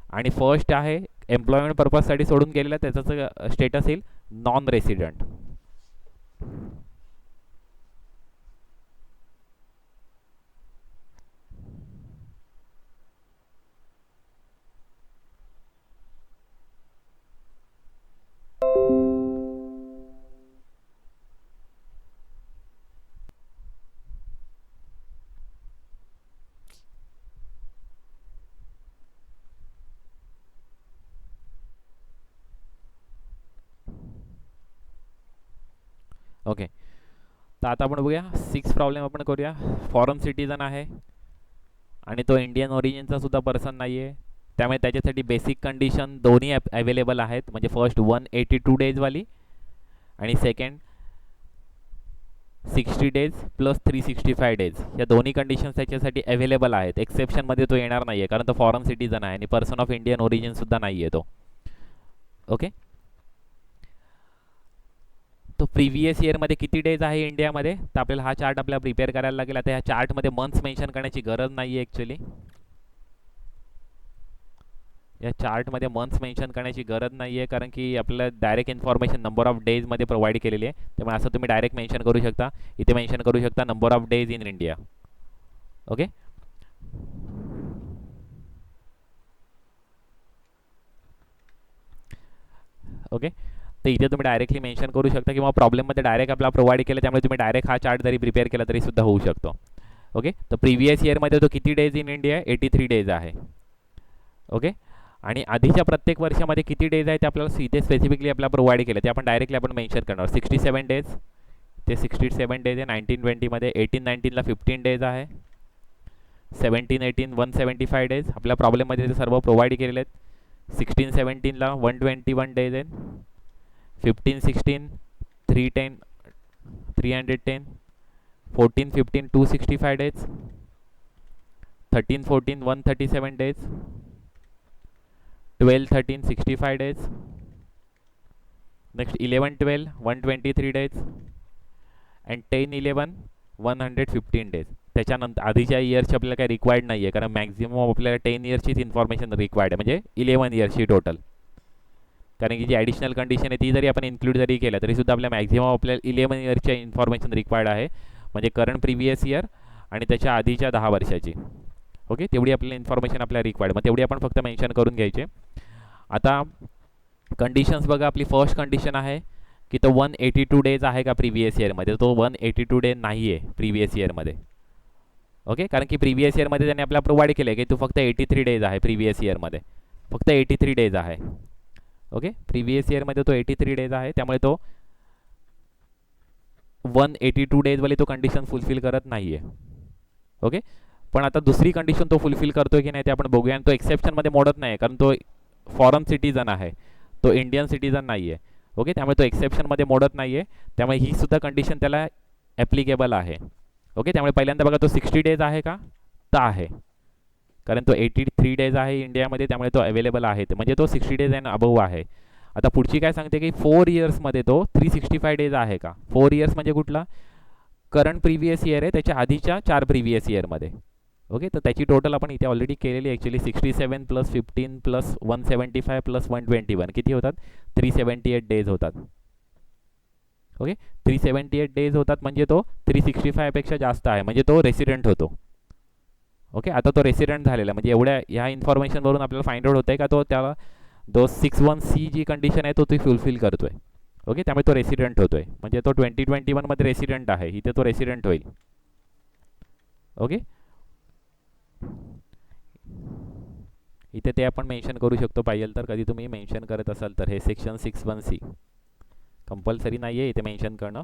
आणि फर्स्ट आहे एम्प्लॉयमेंट पर्पजसाठी सोडून गेलेला, त्याचं स्टेटस येईल नॉन रेसिडेंट. ओके, तर आता आपण बघूया 6 प्रॉब्लेम आपण करूया. फॉरेन सिटीजन आहे आणि तो इंडियन ओरिजिनचा सुद्धा पर्सन नाही आहे, त्यामुळे त्याच्यासाठी बेसिक कंडिशन दोन्ही अवेलेबल आहेत. म्हणजे फर्स्ट 182 डेजवाली आणि सेकंड 60 डेज प्लस 365 डेज, या दोन्ही कंडिशन्स त्याच्यासाठी अवेलेबल आहेत. एक्सेप्शनमध्ये तो येणार नाही आहे, कारण तो फॉरेन सिटीजन आहे आणि पर्सन ऑफ इंडियन ओरिजिनसुद्धा नाही आहे तो. ओके, तो प्रिव्हियस इयरमध्ये किती डेज आहे इंडियामध्ये, तर आपल्याला हा चार्ट आपल्याला प्रिपेअर करायला लागेल. आता ह्या चार्टमध्ये मंथ्स मेन्शन करण्याची गरज नाही आहे ॲक्च्युली, या चार्टमध्ये मंथ्स मेन्शन करण्याची गरज नाही आहे, कारण की आपल्याला डायरेक्ट इन्फॉर्मेशन नंबर ऑफ डेजमध्ये प्रोव्हाइड केलेली आहे. त्यामुळे असं तुम्ही डायरेक्ट मेन्शन करू शकता, इथे मेन्शन करू शकता number of days in India. Okay, okay, तर इथे तुम्ही डायरेक्टली मेन्शन करू शकता, किंवा प्रॉब्लेममध्ये डायरेक्ट आपला प्रोव्हाइड केलं, त्यामुळे तुम्ही डायरेक्ट हा चार्ट जरी प्रिपेअर केला तरी सुद्धा होऊ शकतो. ओके, तर प्रिव्हियस इयरमध्ये तो किती डेज इन इंडिया, 83 डेज आहे. ओके, आणि आधीच्या प्रत्येक वर्षामध्ये किती डेज आहे ते आपल्याला इथे स्पेसिफिकली आपल्याला प्रोव्हाइड केलं, ते आपण डायरेक्टली आपण मेन्शन करणार. 67 डेज, ते 67 डेज आहे 1920मध्ये. 18-19ला 15 डेज आहे. 17-18 175 डेज आपल्या प्रॉब्लेममध्ये ते सर्व प्रोव्हाइड केलेले आहेत. 16-17ला 121 डेज आहेत. 15-16 310. 14-15 265 days. 13-14 137 days. 12-13 65 days. Next 11-12 123 days and 10-11 115 days. त्याच्यानंतर आधीच्या इयर्सची आपल्याला काही रिक्वायर्ड नाही आहे, कारण मॅक्झिमम आपल्याला 10 इयर्सचीच इन्फॉर्मेशन रिक्वायर्ड आहे, म्हणजे 11 इयर्सची टोटल. कारण की जी ॲडिशनल कंडिशन आहे ती जरी आपण इन्क्लूड जरी केलं तरीसुद्धा आपल्या मॅक्झिमम आपल्याला 11 इयरच्या इन्फॉर्मेशन रिक्वायर्ड आहे, म्हणजे करंट प्रिव्हियस इयर आणि त्याच्या आधीच्या 10 वर्षाची. ओके, तेवढी आपल्याला इन्फॉर्मेशन आपल्याला रिक्वायर्ड, मग तेवढी आपण फक्त मेन्शन करून घ्यायचे. आता कंडिशन्स बघा, आपली फर्स्ट कंडिशन आहे की तो 182 डेज आहे का प्रिव्हियस इयरमध्ये, तो 182 डे नाही आहे प्रिव्हियस इयरमध्ये. ओके, कारण की प्रिव्हियस इयरमध्ये त्याने आपल्याला प्रोव्हाइड केलं आहे की तो फक्त 83 डेज आहे प्रिव्हियस इयरमध्ये, फक्त 83 डेज आहे. ओके, प्रिव्हियस इयरमध्ये तो 83 डेज आहे, त्यामुळे तो 182 डेजवाली तो कंडिशन फुलफिल करत नाही आहे. ओके, पण आता दुसरी कंडिशन तो फुलफिल करतो की नाही ते आपण बघूया. आणि तो एक्सेप्शनमध्ये मोडत नाही, कारण तो फॉरेन सिटीजन आहे, तो इंडियन सिटीजन नाही आहे. ओके, त्यामुळे तो एक्सेप्शनमध्ये मोडत नाही आहे, त्यामुळे ही सुद्धा कंडिशन त्याला ॲप्लिकेबल आहे. ओके, त्यामुळे पहिल्यांदा बघा तो 60 डेज आहे का, तर आहे, कारण तो 83 डेज आहे इंडियामध्ये, त्यामुळे तो अवेलेबल आहे, म्हणजे तो 60 डेज अँड अबव्ह आहे. आता पुढची काय सांगते की 4 इयर्समध्ये तो 365 डेज आहे का. 4 इयर्स म्हणजे कुठला, करंट प्रिव्हियस इयर आहे त्याच्या आधीच्या 4 प्रिव्हियस इयरमध्ये. ओके, तर त्याची टोटल आपण इथे ऑलरेडी केलेली ॲक्च्युली. 67 प्लस 15 प्लस 175 प्लस 121 किती होतात, 378 डेज होतात. ओके, 378 डेज होतात, म्हणजे तो 365पेक्षा जास्त आहे, म्हणजे तो रेसिडेंट होतो. ओके, आता तो रेसिडेंट झालेला, म्हणजे एवढ्या ह्या इन्फॉर्मेशनवरून आपल्याला फाइंड आउट होतं आहे का तो त्याला 61C जी कंडिशन आहे तो ती फुलफिल करतो आहे. ओके, त्यामुळे तो रेसिडेंट होतोय, म्हणजे तो 2021मध्ये रेसिडेंट आहे, इथे तो रेसिडेंट होईल. ओके, इथे ते आपण मेन्शन करू शकतो पाहिजे तर, कधी तुम्ही मेन्शन करत असाल तर. हे सेक्शन 61C कंपल्सरी नाही आहे इथे मेन्शन करणं,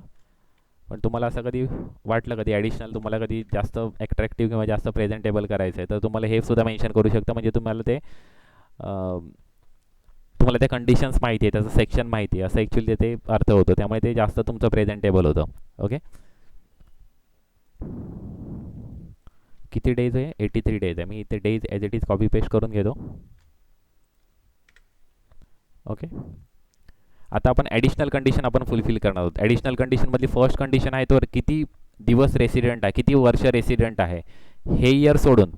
पण तुम्हाला असं कधी वाटलं, कधी ॲडिशनल तुम्हाला कधी जास्त ॲट्रॅक्टिव्ह किंवा जास्त प्रेझेंटेबल करायचं आहे, तर तुम्हाला हे सुद्धा मेन्शन करू शकता. म्हणजे तुम्हाला त्या कंडिशन्स माहिती आहे, त्याचं सेक्शन माहिती आहे, असं ॲक्च्युली ते अर्थ होतो. त्यामुळे ते जास्त तुमचं प्रेझेंटेबल होतं. ओके, किती डेज आहे? 83 डेज आहे. मी इथे days as it is copy paste करून घेतो. ओके, आता आपण ॲडिशनल कंडिशन आपण फुलफिल करणार आहोत. ॲडिशनल कंडिशनमधली फर्स्ट कंडिशन आहे तो किती दिवस रेसिडेंट आहे, किती वर्ष रेसिडेंट आहे, हे इयर सोडून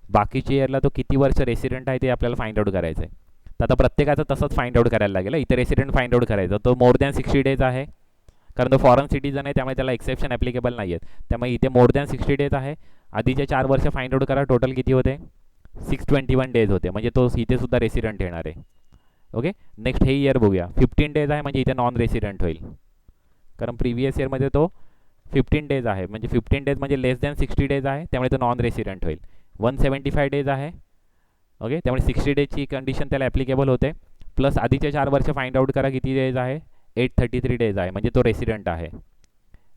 बाकीच्या इयरला तो किती वर्ष रेसिडेंट आहे ते आपल्याला फाइंड आउट करायचं आहे. तर आता प्रत्येकाचं तसंच फाइंड आउट करायला लागेल. इथे रेसिडेंट फाइंड आउट करायचं, तो मोर दॅन 60 डेज आहे, कारण तो फॉरेन सिटीजन आहे, त्यामुळे त्याला एक्सेप्शन ॲप्लिकेबल नाही आहेत. त्यामुळे इथे मोर दॅन 60 डेज आहे. आधीचे 4 वर्ष फाइंड आउट करा, टोटल किती होते? 621 डेज होते, म्हणजे तो इथे सुद्धा रेसिडेंट येणार आहे. ओके, नेक्स्ट हे इयर बघूया. 15 डेज आहे, म्हणजे इथे नॉन रेसिडेंट होईल, कारण प्रिव्हियस इयरमध्ये तो 15 डेज आहे, म्हणजे 15 डेज म्हणजे लेस दॅन 60 डेज आहे, त्यामुळे तो नॉन रेसिडेंट होईल. 175 डेज आहे. ओके, त्यामुळे 60 डेजची कंडिशन त्याला ॲप्लिकेबल होते. प्लस आधीचे 4 वर्ष फाइंड आउट करा किती डेज आहे? 833 डेज आहे, म्हणजे तो रेसिडेंट आहे.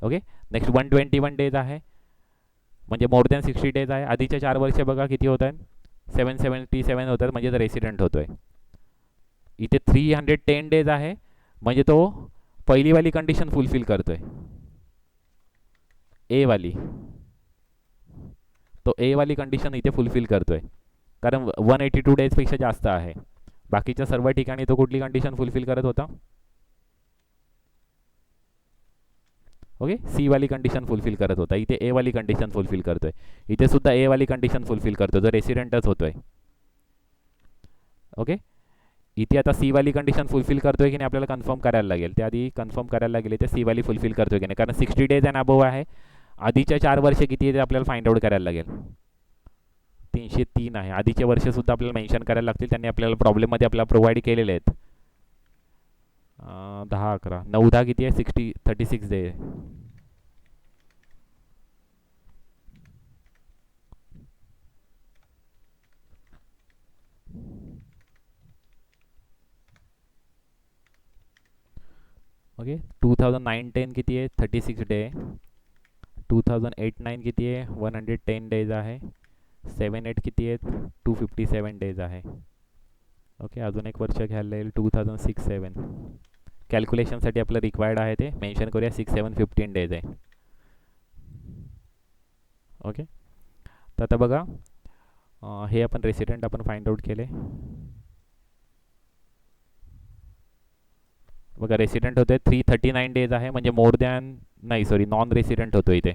ओके, नेक्स्ट 121 डेज आहे, म्हणजे मोर दॅन 60 डेज आहे. आधीचे 4 वर्ष बघा किती होत आहेत? 777 होतात, म्हणजे तो रेसिडेंट होतो आहे. इथे 310 डेज आहे, म्हणजे तो पहिलीवाली कंडिशन फुलफिल करतोय, ए वाली. तो ए वाली कंडिशन इथे फुलफिल करतोय, कारण 182 डेजपेक्षा जास्त आहे. बाकीच्या सर्व ठिकाणी तो कुठली कंडिशन फुलफिल करत होता? ओके, सी वाली कंडिशन फुलफिल करत होता. इथे ए वाली कंडिशन फुलफिल करतोय. इथे सुद्धा ए वाली कंडिशन फुलफिल करतोय, जो रेसिडेंटच होतोय. ओके, इथे आता सी वाली कंडिशन फुलफिल करतोय की नाही आपल्याला कन्फर्म करायला लागेल. त्याआधी कन्फर्म करायला लागेल इथे सी वाली फुलफिल करतोय की नाही, कारण 60 डेज अँड अबोव आहे. आधीच्या 4 वर्ष किती आहे ते आपल्याला फाइंड आउट करायला लागेल. 303 आहे. आधीचे वर्षसुद्धा आपल्याला मेन्शन करायला लागतील, त्यांनी आपल्याला प्रॉब्लेममध्ये आपल्याला प्रोव्हाइड केलेले आहेत. 10 11 9 10 किती आहे? 36 डे. ओके, 2009-10 किती आहे? 36 डे. 2008-9 किती आहे? 110 डेज आहे. 7-8 किती आहेत? 257 डेज आहे. ओके, अजून एक वर्ष घ्यायला लागेल. 2006-7 कॅल्क्युलेशनसाठी आपलं रिक्वायर्ड आहे, ते मेन्शन करूया. 6-7-15 डेज आहे. ओके, तर आता बघा, हे आपण रेसिडेंट आपण फाइंड आउट केले. बघा, रेसिडेंट होते 339 डेज आहे, म्हणजे मोर दॅन नाही, सॉरी, नॉन रेसिडेंट होतो इथे.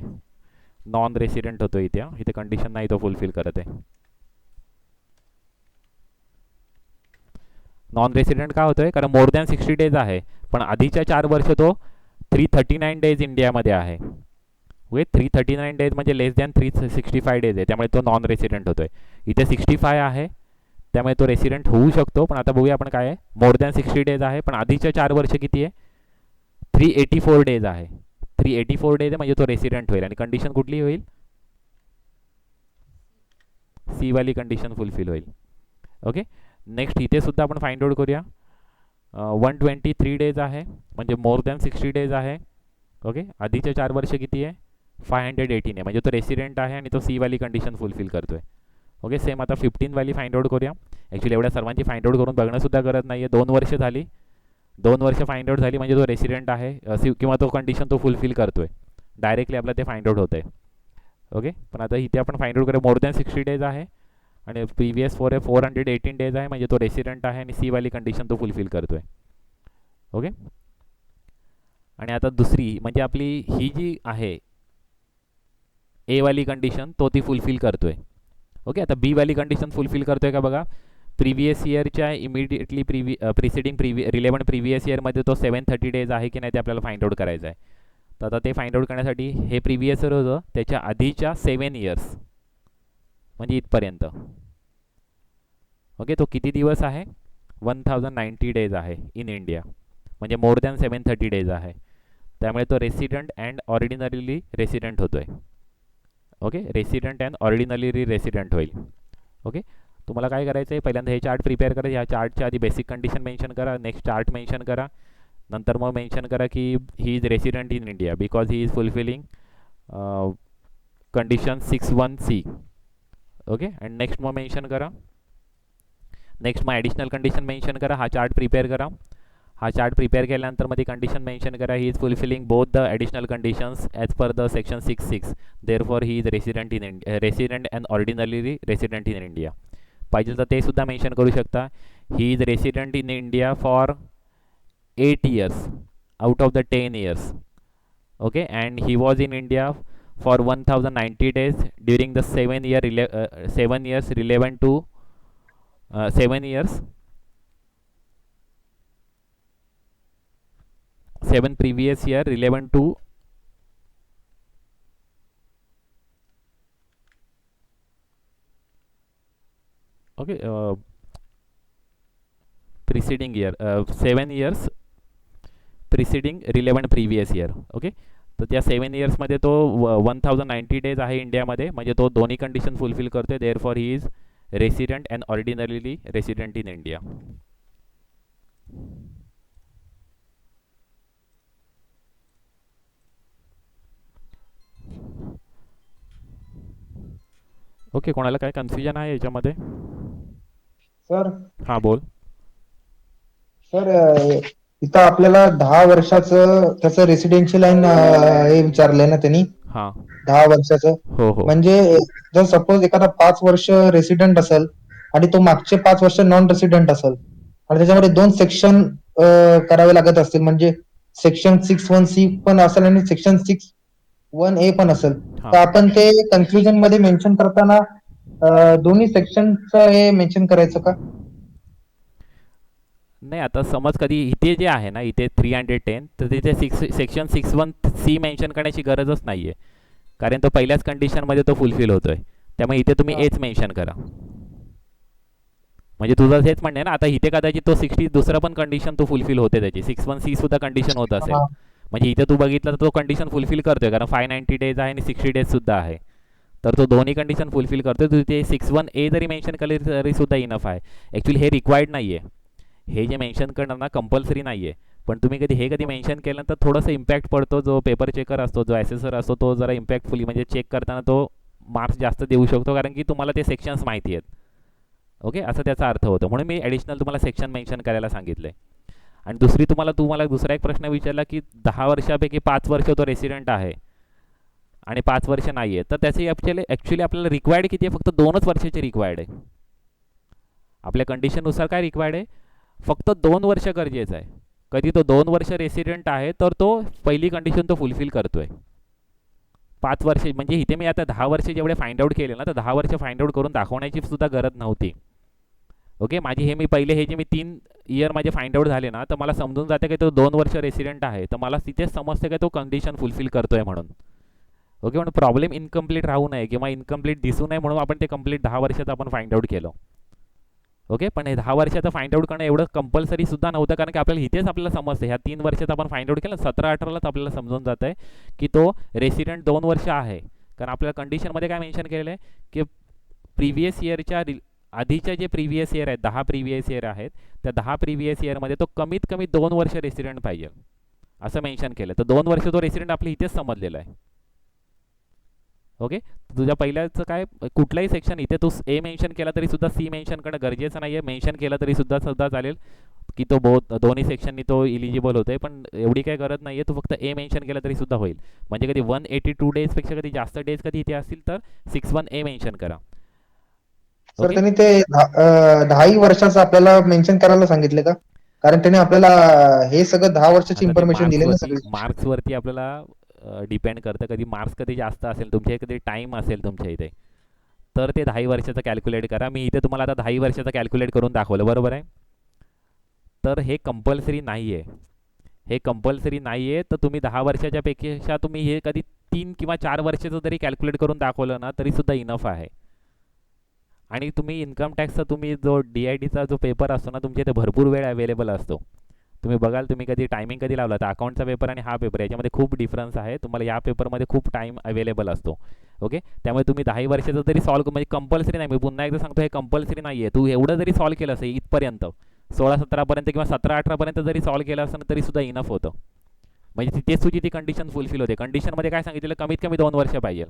नॉन रेसिडेंट होतो इथे कंडिशन नाही तो फुलफिल करत आहे. नॉन रेसिडेंट का होतोय? कारण मोर दॅन 60 डेज आहे, पण आधीच्या 4 वर्ष तो 339 डेज इंडियामध्ये आहे. ओके, 339 डेज म्हणजे लेस दॅन 365 डेज आहे, त्यामुळे तो नॉन रेसिडेंट होतोय. इथे 65 आहे, त्यामुळे तो रेसिडेंट होऊ शकतो. पण आता बघूया आपण काय आहे. मोर दॅन 60 डेज आहे, पण आधीच्या 4 वर्ष किती आहे? 384 डेज आहे. 384 डेज आहे, म्हणजे तो रेसिडेंट होईल. आणि कंडिशन कुठली होईल? सी वाली कंडिशन फुलफिल होईल. ओके, नेक्स्ट इथे सुद्धा आपण फाइंड आउट करूया. 123 डेज आहे, म्हणजे मोर दॅन 60 डेज आहे. ओके, आधीचे 4 वर्ष किती आहे? 518 आहे, म्हणजे तो रेसिडेंट आहे आणि तो सी वाली कंडिशन फुलफिल करतोय. ओके, सेम आता 15 वाली फाइंड आउट करूया. ॲक्च्युली एवढ्या सर्वांची फाइंड आउट करून बघणंसुद्धा गरज नाही आहे. 2 वर्ष झाली, 2 वर्ष फाइंड आउट झाली, म्हणजे तो रेसिडेंट आहे किंवा तो कंडिशन तो फुलफिल करतोय. डायरेक्टली आपलं ते फाइंड आउट होतं आहे. ओके, पण आता इथे आपण फाइंड आउट करूया. मोर दॅन 60 डेज आहे आणि प्रिव्हियस 418 डेज आहे, म्हणजे तो रेसिडेंट आहे आणि सी वाली कंडिशन तो फुलफिल करतोय. ओके, आणि आता दुसरी म्हणजे आपली ही जी आहे ए वाली कंडिशन, तो ती फुलफिल करतोय. ओके, आता बी वाली कंडिशन फुलफिल करतोय का बघा. प्रिव्हियस इयरच्या इमिडिएटली प्रिसिडिंग रिलेव्हंट प्रिव्हियस इयरमध्ये तो 730 डेज आहे की नाही ते आपल्याला फाइंड आउट करायचं आहे. तर आता ते फाइंड आउट करण्यासाठी हे प्रिव्हियस इयर होतं, त्याच्या आधीच्या 7 इयर्स म्हणजे इथपर्यंत. ओके, तो किती दिवस आहे? 1090 डेज आहे इन इंडिया. म्हणजे मोर दॅन 730 डेज आहे. त्यामुळे तो रेसिडेंट अँड ऑर्डिनरीली रेसिडेंट होतोय. Okay, resident and ordinary resident होईल. ओके, तुम्हाला काय करायचं आहे, पहिल्यांदा हे चार्ट प्रिपेअर करा. ह्या चार्टच्या आधी बेसिक कंडिशन मेन्शन करा, नेक्स्ट चार्ट मेन्शन करा, नंतर मग मेन्शन करा की ही is resident in India because he is fulfilling condition 61C. Okay, and next मग मेन्शन करा, नेक्स्ट मग ॲडिशनल कंडिशन मेन्शन करा. हा चार्ट प्रिपेअर करा. हा चार्ट प्रिपेअर केल्यानंतर मग ती कंडिशन मेन्शन करा, he is fulfilling both the additional conditions as per the section 66. Therefore he is resident in India, resident and ordinary resident in India. पाहिजे तर ते सुद्धा मेन्शन करू शकता. ही is resident in India for 8 years out of the 10 years. Okay, and he was in India for 1090 days during the 7 years relevant to 7 years 7 previous year relevant to okay preceding year 7 years preceding relevant previous year. Okay, तर त्या 7 इयर्समध्ये तो 1090 डेज आहे इंडियामध्ये, म्हणजे तो दोन्ही कंडिशन फुलफिल करते. Therefore he is resident and ordinarily resident in India. Okay, कोणाला काय कन्फ्युजन आहे याच्यामध्ये? सर हां बोल. सर इथं आपल्याला 10 वर्षाचं त्याचं रेसिडेन्शियल लाईन हे विचारलंय ना त्यांनी, हां 10 वर्षाचं. हो हो म्हणजे जर सपोज एखादा 5 वर्ष रेसिडेंट असेल आणि तो मागचे 5 वर्ष नॉन रेसिडेंट असेल आणि त्याच्यामध्ये 2 सेक्शन करावे लागत असतील, म्हणजे सेक्शन 61C पण असेल आणि सेक्शन 61A पण असेल, हां तर आपण ते कन्फ्युजन मध्ये मेन्शन करताना दोन्ही सेक्शनचं हे मेन्शन करायचं का? नाही, आता समज कधी इथे जे आहे ना, इथे 310, तर तिथे सेक्शन 61C मेन्शन करण्याची गरजच नाही आहे, कारण तो पहिल्याच कंडिशनमध्ये तो फुलफिल होतोय. त्यामुळे इथे तुम्ही एच मेन्शन करा. म्हणजे तुझं हेच म्हणणं आहे ना, आता इथे कदाचित तो 60 दुसरा पण कंडिशन तो फुलफिल होते, त्याची 61C सुद्धा कंडिशन होत असेल. हा. म्हणजे इथे तू बघितलं तर तो कंडिशन फुलफिल करतोय, कारण 590 डेज आहे आणि 60 डेज सुद्धा आहे, तर तो दोन्ही कंडिशन फुलफिल करतोय. तू ते 61A जरी मेन्शन केले तरी सुद्धा इनफ आहे. ॲक्च्युली हे रिक्वायर्ड नाही आहे, हे जे मेन्शन करणं ना कंपल्सरी नाही आहे. पण तुम्ही कधी मेन्शन केलं तर थोडंसं इम्पॅक्ट पडतो. जो पेपर चेकर असतो, जो ॲसेसर असतो, तो जरा इम्पॅक्टफुली म्हणजे चेक करताना तो मार्क्स जास्त देऊ शकतो, कारण की तुम्हाला ते सेक्शन्स माहिती आहेत. ओके, असं त्याचा अर्थ होतो. म्हणून मी ॲडिशनल तुम्हाला सेक्शन मेन्शन करायला सांगितलं आहे. आणि तुम्हाला दुसरा एक प्रश्न विचारला की 10 वर्षापैकी 5 वर्ष तो रेसिडेंट आहे आणि 5 वर्ष नाही आहे, तर त्याची ॲक्च्युली आपल्याला रिक्वायर्ड किती आहे? फक्त 2च वर्षाची रिक्वायर्ड आहे. आपल्या कंडिशननुसार काय रिक्वायर्ड आहे? फक्त 2 वर्ष गरजेचं आहे. कधी तो 2 वर्ष रेसिडेंट आहे तर तो पहिली कंडिशन तो फुलफिल करतोय. 5 वर्ष म्हणजे इथे मी आता 10 वर्ष जेवढे फाइंड आउट केले ना, तर 10 वर्ष फाइंड आउट करून दाखवण्याची सुद्धा गरज नव्हती. ओके, हे जे 3 इयर माझे फाइंड आउट झाले ना, तर मला समजून जाते की तो 2 वर्ष रेसिडेंट आहे, तर मला तिथेच समजते की तो कंडिशन फुलफिल करतोय म्हणून. ओके, म्हणून प्रॉब्लेम इनकम्प्लीट राहू नये किंवा इनकम्प्लीट दिसू नये म्हणून आपण ते कंप्लीट 10 वर्षाचं आपण फाइंड आउट केलं. ओके, पण हे 10 वर्षाचं फाइंड आउट करणं एवढं कंपल्सरी सुद्धा नव्हतं, कारण की आपल्याला समजतं ह्या 3 वर्षाचं आपण फाइंड आउट केलं, 17-18लाच आपल्याला समजून जातं आहे की तो रेसिडेंट 2 वर्ष आहे. कारण आपल्या कंडिशनमध्ये काय मेन्शन केलेलं आहे की प्रिव्हियस इयरच्या आधीच्या जे प्रिव्हियस इयर आहेत, 10 प्रिव्हियस इयर आहेत, त्या 10 प्रिव्हियस इयरमध्ये तो कमीत कमी 2 वर्ष रेसिडेंट पाहिजे असं मेन्शन केलं. तर 2 वर्ष तो रेसिडेंट आपल्या इथेच समजलेला आहे. ओके, तुझ्या पहिल्याचं काय, कुठलाही सेक्शन इथे तू ए मेन्शन केला तरी सुद्धा सी मेन्शन करणं गरजेचं नाही आहे. मेन्शन केलं तरी सुद्धा चालेल की तो दोन्ही सेक्शननी तो इलिजिबल होतोय, पण एवढी काही गरज नाही आहे. तू फक्त ए मेन्शन केलं तरी सुद्धा होईल. म्हणजे कधी 182 डेजपेक्षा कधी जास्त डेज कधी इथे असतील तर 61A मेन्शन करा. सर त्यांनी ते 10 वर्षाचं आपल्याला मेन्शन करायला सांगितले का? कारण त्यांनी आपल्याला हे सगळं 10 वर्षाची इन्फॉर्मेशन दिली ना सगळी. मार्क्सवरती आपल्याला डिपेंड करतं. कधी मार्क्स कधी जास्त असेल तुमच्या, कधी टाईम असेल तुमच्या इथे, तर ते 10 वर्षाचं कॅल्क्युलेट करा. मी इथे तुम्हाला आता 10 वर्षाचं कॅल्क्युलेट करून दाखवलं, बरोबर आहे. तर हे कंपल्सरी नाही आहे, हे कंपल्सरी नाही आहे. तर तुम्ही 10 वर्षाच्या पेक्षा तुम्ही हे कधी 3 किंवा 4 वर्षाचं जरी कॅल्क्युलेट करून दाखवलं ना तरी सुद्धा इनफ आहे. आणि तुम्ही इन्कम टॅक्सचा जो DIDचा जो पेपर असतो ना, तुमच्या इथे भरपूर वेळ अवेलेबल असतो. तुम्ही बघाल, तुम्ही कधी टायमिंग कधी लावला तर अकाउंटचा पेपर आणि हा पेपर याच्यामध्ये खूप डिफरन्स आहे. तुम्हाला या पेपरमध्ये खूप टाईम अवेलेबल असतो. ओके, त्यामुळे तुम्ही 10 वर्षाचं जरी सॉल्व, म्हणजे कंपल्सरी नाही, मी पुन्हा एकदा सांगतो, हे कंपल्सरी नाही आहे. तू एवढं जरी सॉल्व केलं असेल इथपर्यंत 16-17पर्यंत किंवा 17-18पर्यंत जरी सॉल्व केलं असेल तरी सुद्धा इनफ होतं. म्हणजे तिथेच तुझी ती कंडिशन फुलफिल होते. कंडिशनमध्ये काय सांगितलेलं, कमीत कमी 2 वर्ष पाहिजे.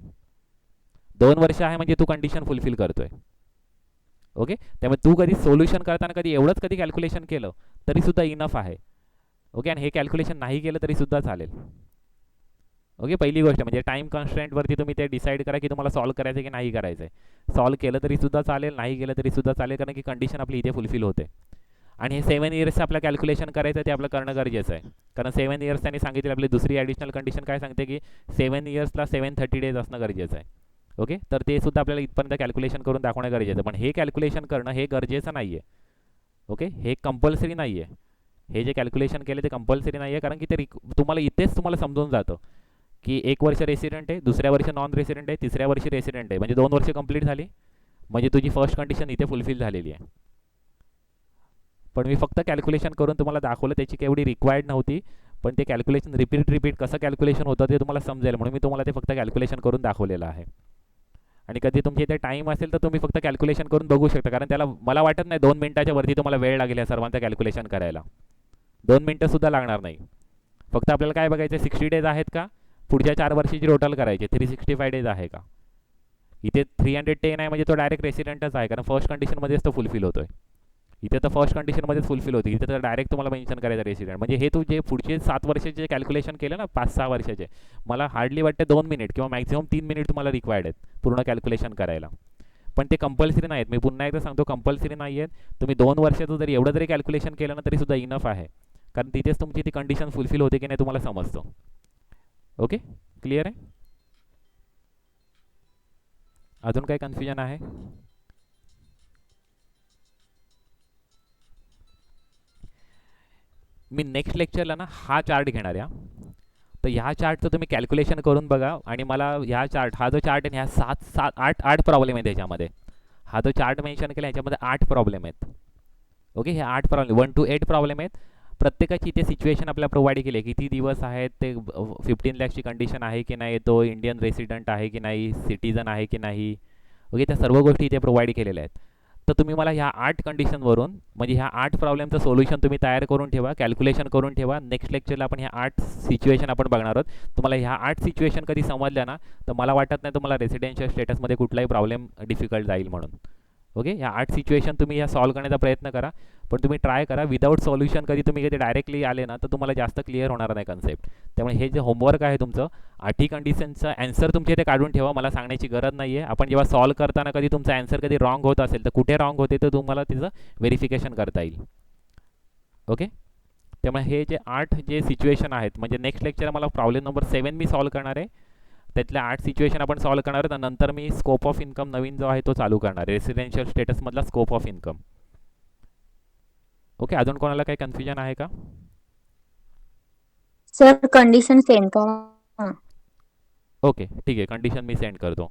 2 वर्ष आहे म्हणजे तू कंडिशन फुलफिल करतोय. ओके, त्यामुळे तू कधी सोल्युशन करताना कधी एवढंच कधी कॅल्क्युलेशन केलं तरी सुद्धा इनफ आहे. ओके, आणि हे कॅल्क्युलेशन नाही केलं तरी सुद्धा चालेल. ओके, पहिली गोष्ट म्हणजे टाईम कन्स्ट्रेंटवरती तुम्ही ते डिसाईड करा की तुम्हाला सॉल्व करायचं की नाही करायचं आहे. सॉल्व केलं तरी सुद्धा चालेल, नाही केलं तरी सुद्धा चालेल, कारण की कंडिशन आपली इथे फुलफिल होते. आणि हे 7 इयर्सचं आपलं कॅल्क्युलेशन करायचं ते आपलं करणं गरजेचं आहे. कारण 7 इयर्स त्यांनी सांगितलं, आपली दुसरी ॲडिशनल कंडिशन काय सांगते की 7 इयर्सला 730 डेज असणं गरजेचं आहे. ओके, तर ते सुद्धा आपल्याला इथपर्यंत कॅल्क्युलेशन करून दाखवणं गरजेचं आहे. पण हे कॅल्क्युलेशन करणं हे गरजेचं नाही आहे. ओके, हे कंपल्सरी नाही आहे. हे जे कॅल्क्युलेशन केले ते कंपल्सरी नाही आहे, कारण की ते तुम्हाला इथेच तुम्हाला समजून जातं की 1 वर्ष रेसिडेंट आहे, दुसऱ्या वर्षी नॉन रेसिडेंट आहे, तिसऱ्या वर्षी रेसिडेंट आहे, म्हणजे 2 वर्ष कंप्लीट झाली, म्हणजे तुझी फर्स्ट कंडिशन इथे फुलफिल झालेली आहे. पण मी फक्त कॅल्क्युलेशन करून तुम्हाला दाखवलं, त्याची केवढी रिक्वायर्ड नव्हती. पण ते कॅल्क्युलेशन रिपीट कसं कॅल्क्युलेशन होतं ते तुम्हाला समजेल म्हणून मी तुम्हाला ते फक्त कॅल्क्युलेशन करून दाखवलेलं आहे. आणि कधी तुमच्या इथे टाईम असेल तर तुम्ही फक्त कॅल्क्युलेशन करून बघू शकता, कारण त्याला मला वाटत नाही 2 मिनिटाच्या वरती तुम्हाला वेळ लागेल या सर्वांचं कॅल्क्युलेशन करायला. 2 मिनटंसुद्धा लागणार नाही. फक्त आपल्याला काय बघायचं, 60 डेज आहेत का, पुढच्या 4 वर्षाची टोटल करायची, 365 डेज आहे का. इथे 310 आहे म्हणजे तो डायरेक्ट रेसिडेंटच आहे, कारण फर्स्ट कंडिशनमध्येच तो फुलफिल होतोय. इथे तर फर्स्ट कंडिशनमध्येच फुलफिल होती, इथे तर डायरेक्ट तुम्हाला मेन्शन करायचं रेसिडेंट. म्हणजे हे तू जे पुढचे 7 वर्षाचे कॅल्क्युलेशन केलं ना, 5-6 वर्षाचे, मला हार्डली वाटते 2 मिनिट किंवा मॅक्झिमम 3 मिनिट तुम्हाला रिक्वायर्ड आहेत पूर्ण कॅल्क्युलेशन करायला. पण ते कंपल्सरी नाही आहेत. मी पुन्हा एकदा सांगतो, कंपल्सरी नाही आहेत. तुम्ही 2 वर्षाचं जरी एवढं जरी कॅल्क्युलेशन केलं ना तरी सुद्धा इनफ आहे, कारण तिथेच तुमची ती कंडिशन फुलफिल होते की नाही तुम्हाला समजतं. ओके, क्लिअर आहे. अजून काय कन्फ्युजन आहे? मी नेक्स्ट लेक्चरला ना हा चार्ट घेणार आहे. तर ह्या चार्टचं तुम्ही कॅल्क्युलेशन करून बघा आणि मला ह्या चार्ट, हा जो चार्ट आहे ह्या 8 प्रॉब्लेम आहेत ह्याच्यामध्ये. हा जो चार्ट मेन्शन केला ह्याच्यामध्ये 8 प्रॉब्लेम आहेत. ओके, हे 8 प्रॉब्लेम 1 to 8 प्रॉब्लेम आहेत. प्रत्येकाची इथे सिच्युएशन आपल्याला प्रोव्हाइड केली आहे, किती दिवस आहेत, ते 15 लॅक्सची कंडिशन आहे की नाही, तो इंडियन रेसिडेंट आहे की नाही, सिटीजन आहे की नाही. ओके, त्या सर्व गोष्टी इथे प्रोव्हाइड केलेल्या आहेत. तर तुम्ही मला ह्या 8 कंडिशनवरून, म्हणजे ह्या 8 प्रॉब्लेमचं सोल्युशन तुम्ही तयार करून ठेवा, कॅल्क्युलेशन करून ठेवा. नेक्स्ट लेक्चरला आपण ह्या 8 सिच्युएशन आपण बघणार आहोत. तुम्हाला ह्या 8 सिच्युएशन कधी समजल्या ना, तर मला वाटत नाही तुम्हाला रेसिडेन्शियल स्टेटसमध्ये कुठलाही प्रॉब्लेम डिफिकल्ट जाईल म्हणून. ओके, ह्या 8 सिच्युएशन तुम्ही ह्या सॉल्व करण्याचा प्रयत्न करा. पण तुम्ही ट्राय करा विदाऊट सॉल्युशन, कधी डायरेक्टली आले ना तर तुम्हाला जास्त क्लिअर होणार नाही कन्सेप्ट. त्यामुळे हे जे होमवर्क आहे तुमचं, 8ही कंडिशनचं ॲन्सर तुमच्या इथे काढून ठेवा, मला सांगण्याची गरज नाही आहे. आपण जेव्हा सॉल्व करताना कधी तुमचा ॲन्सर कधी रॉंग होत असेल तर कुठे रॉंग होते तर तुम्हाला तिचं व्हेरिफिकेशन करता येईल. ओके, त्यामुळे हे जे 8 जे सिच्युएशन आहेत, म्हणजे नेक्स्ट लेक्चर मला प्रॉब्लेम नंबर 7 मी सॉल्व करणार आहे. त्यातल्या 8 सिच्युएशन आपण सॉल्व करणार आहोत. नंतर मी स्कोप ऑफ इन्कम नवीन जो आहे तो चालू करणार आहे, रेसिडेन्शियल स्टेटसमधला स्कोप ऑफ इन्कम. ओके, अजून कोणाला काही कन्फ्युजन आहे का? सर कंडिशन सेंड करा. ओके, ठीक आहे, कंडिशन मी सेंड करतो.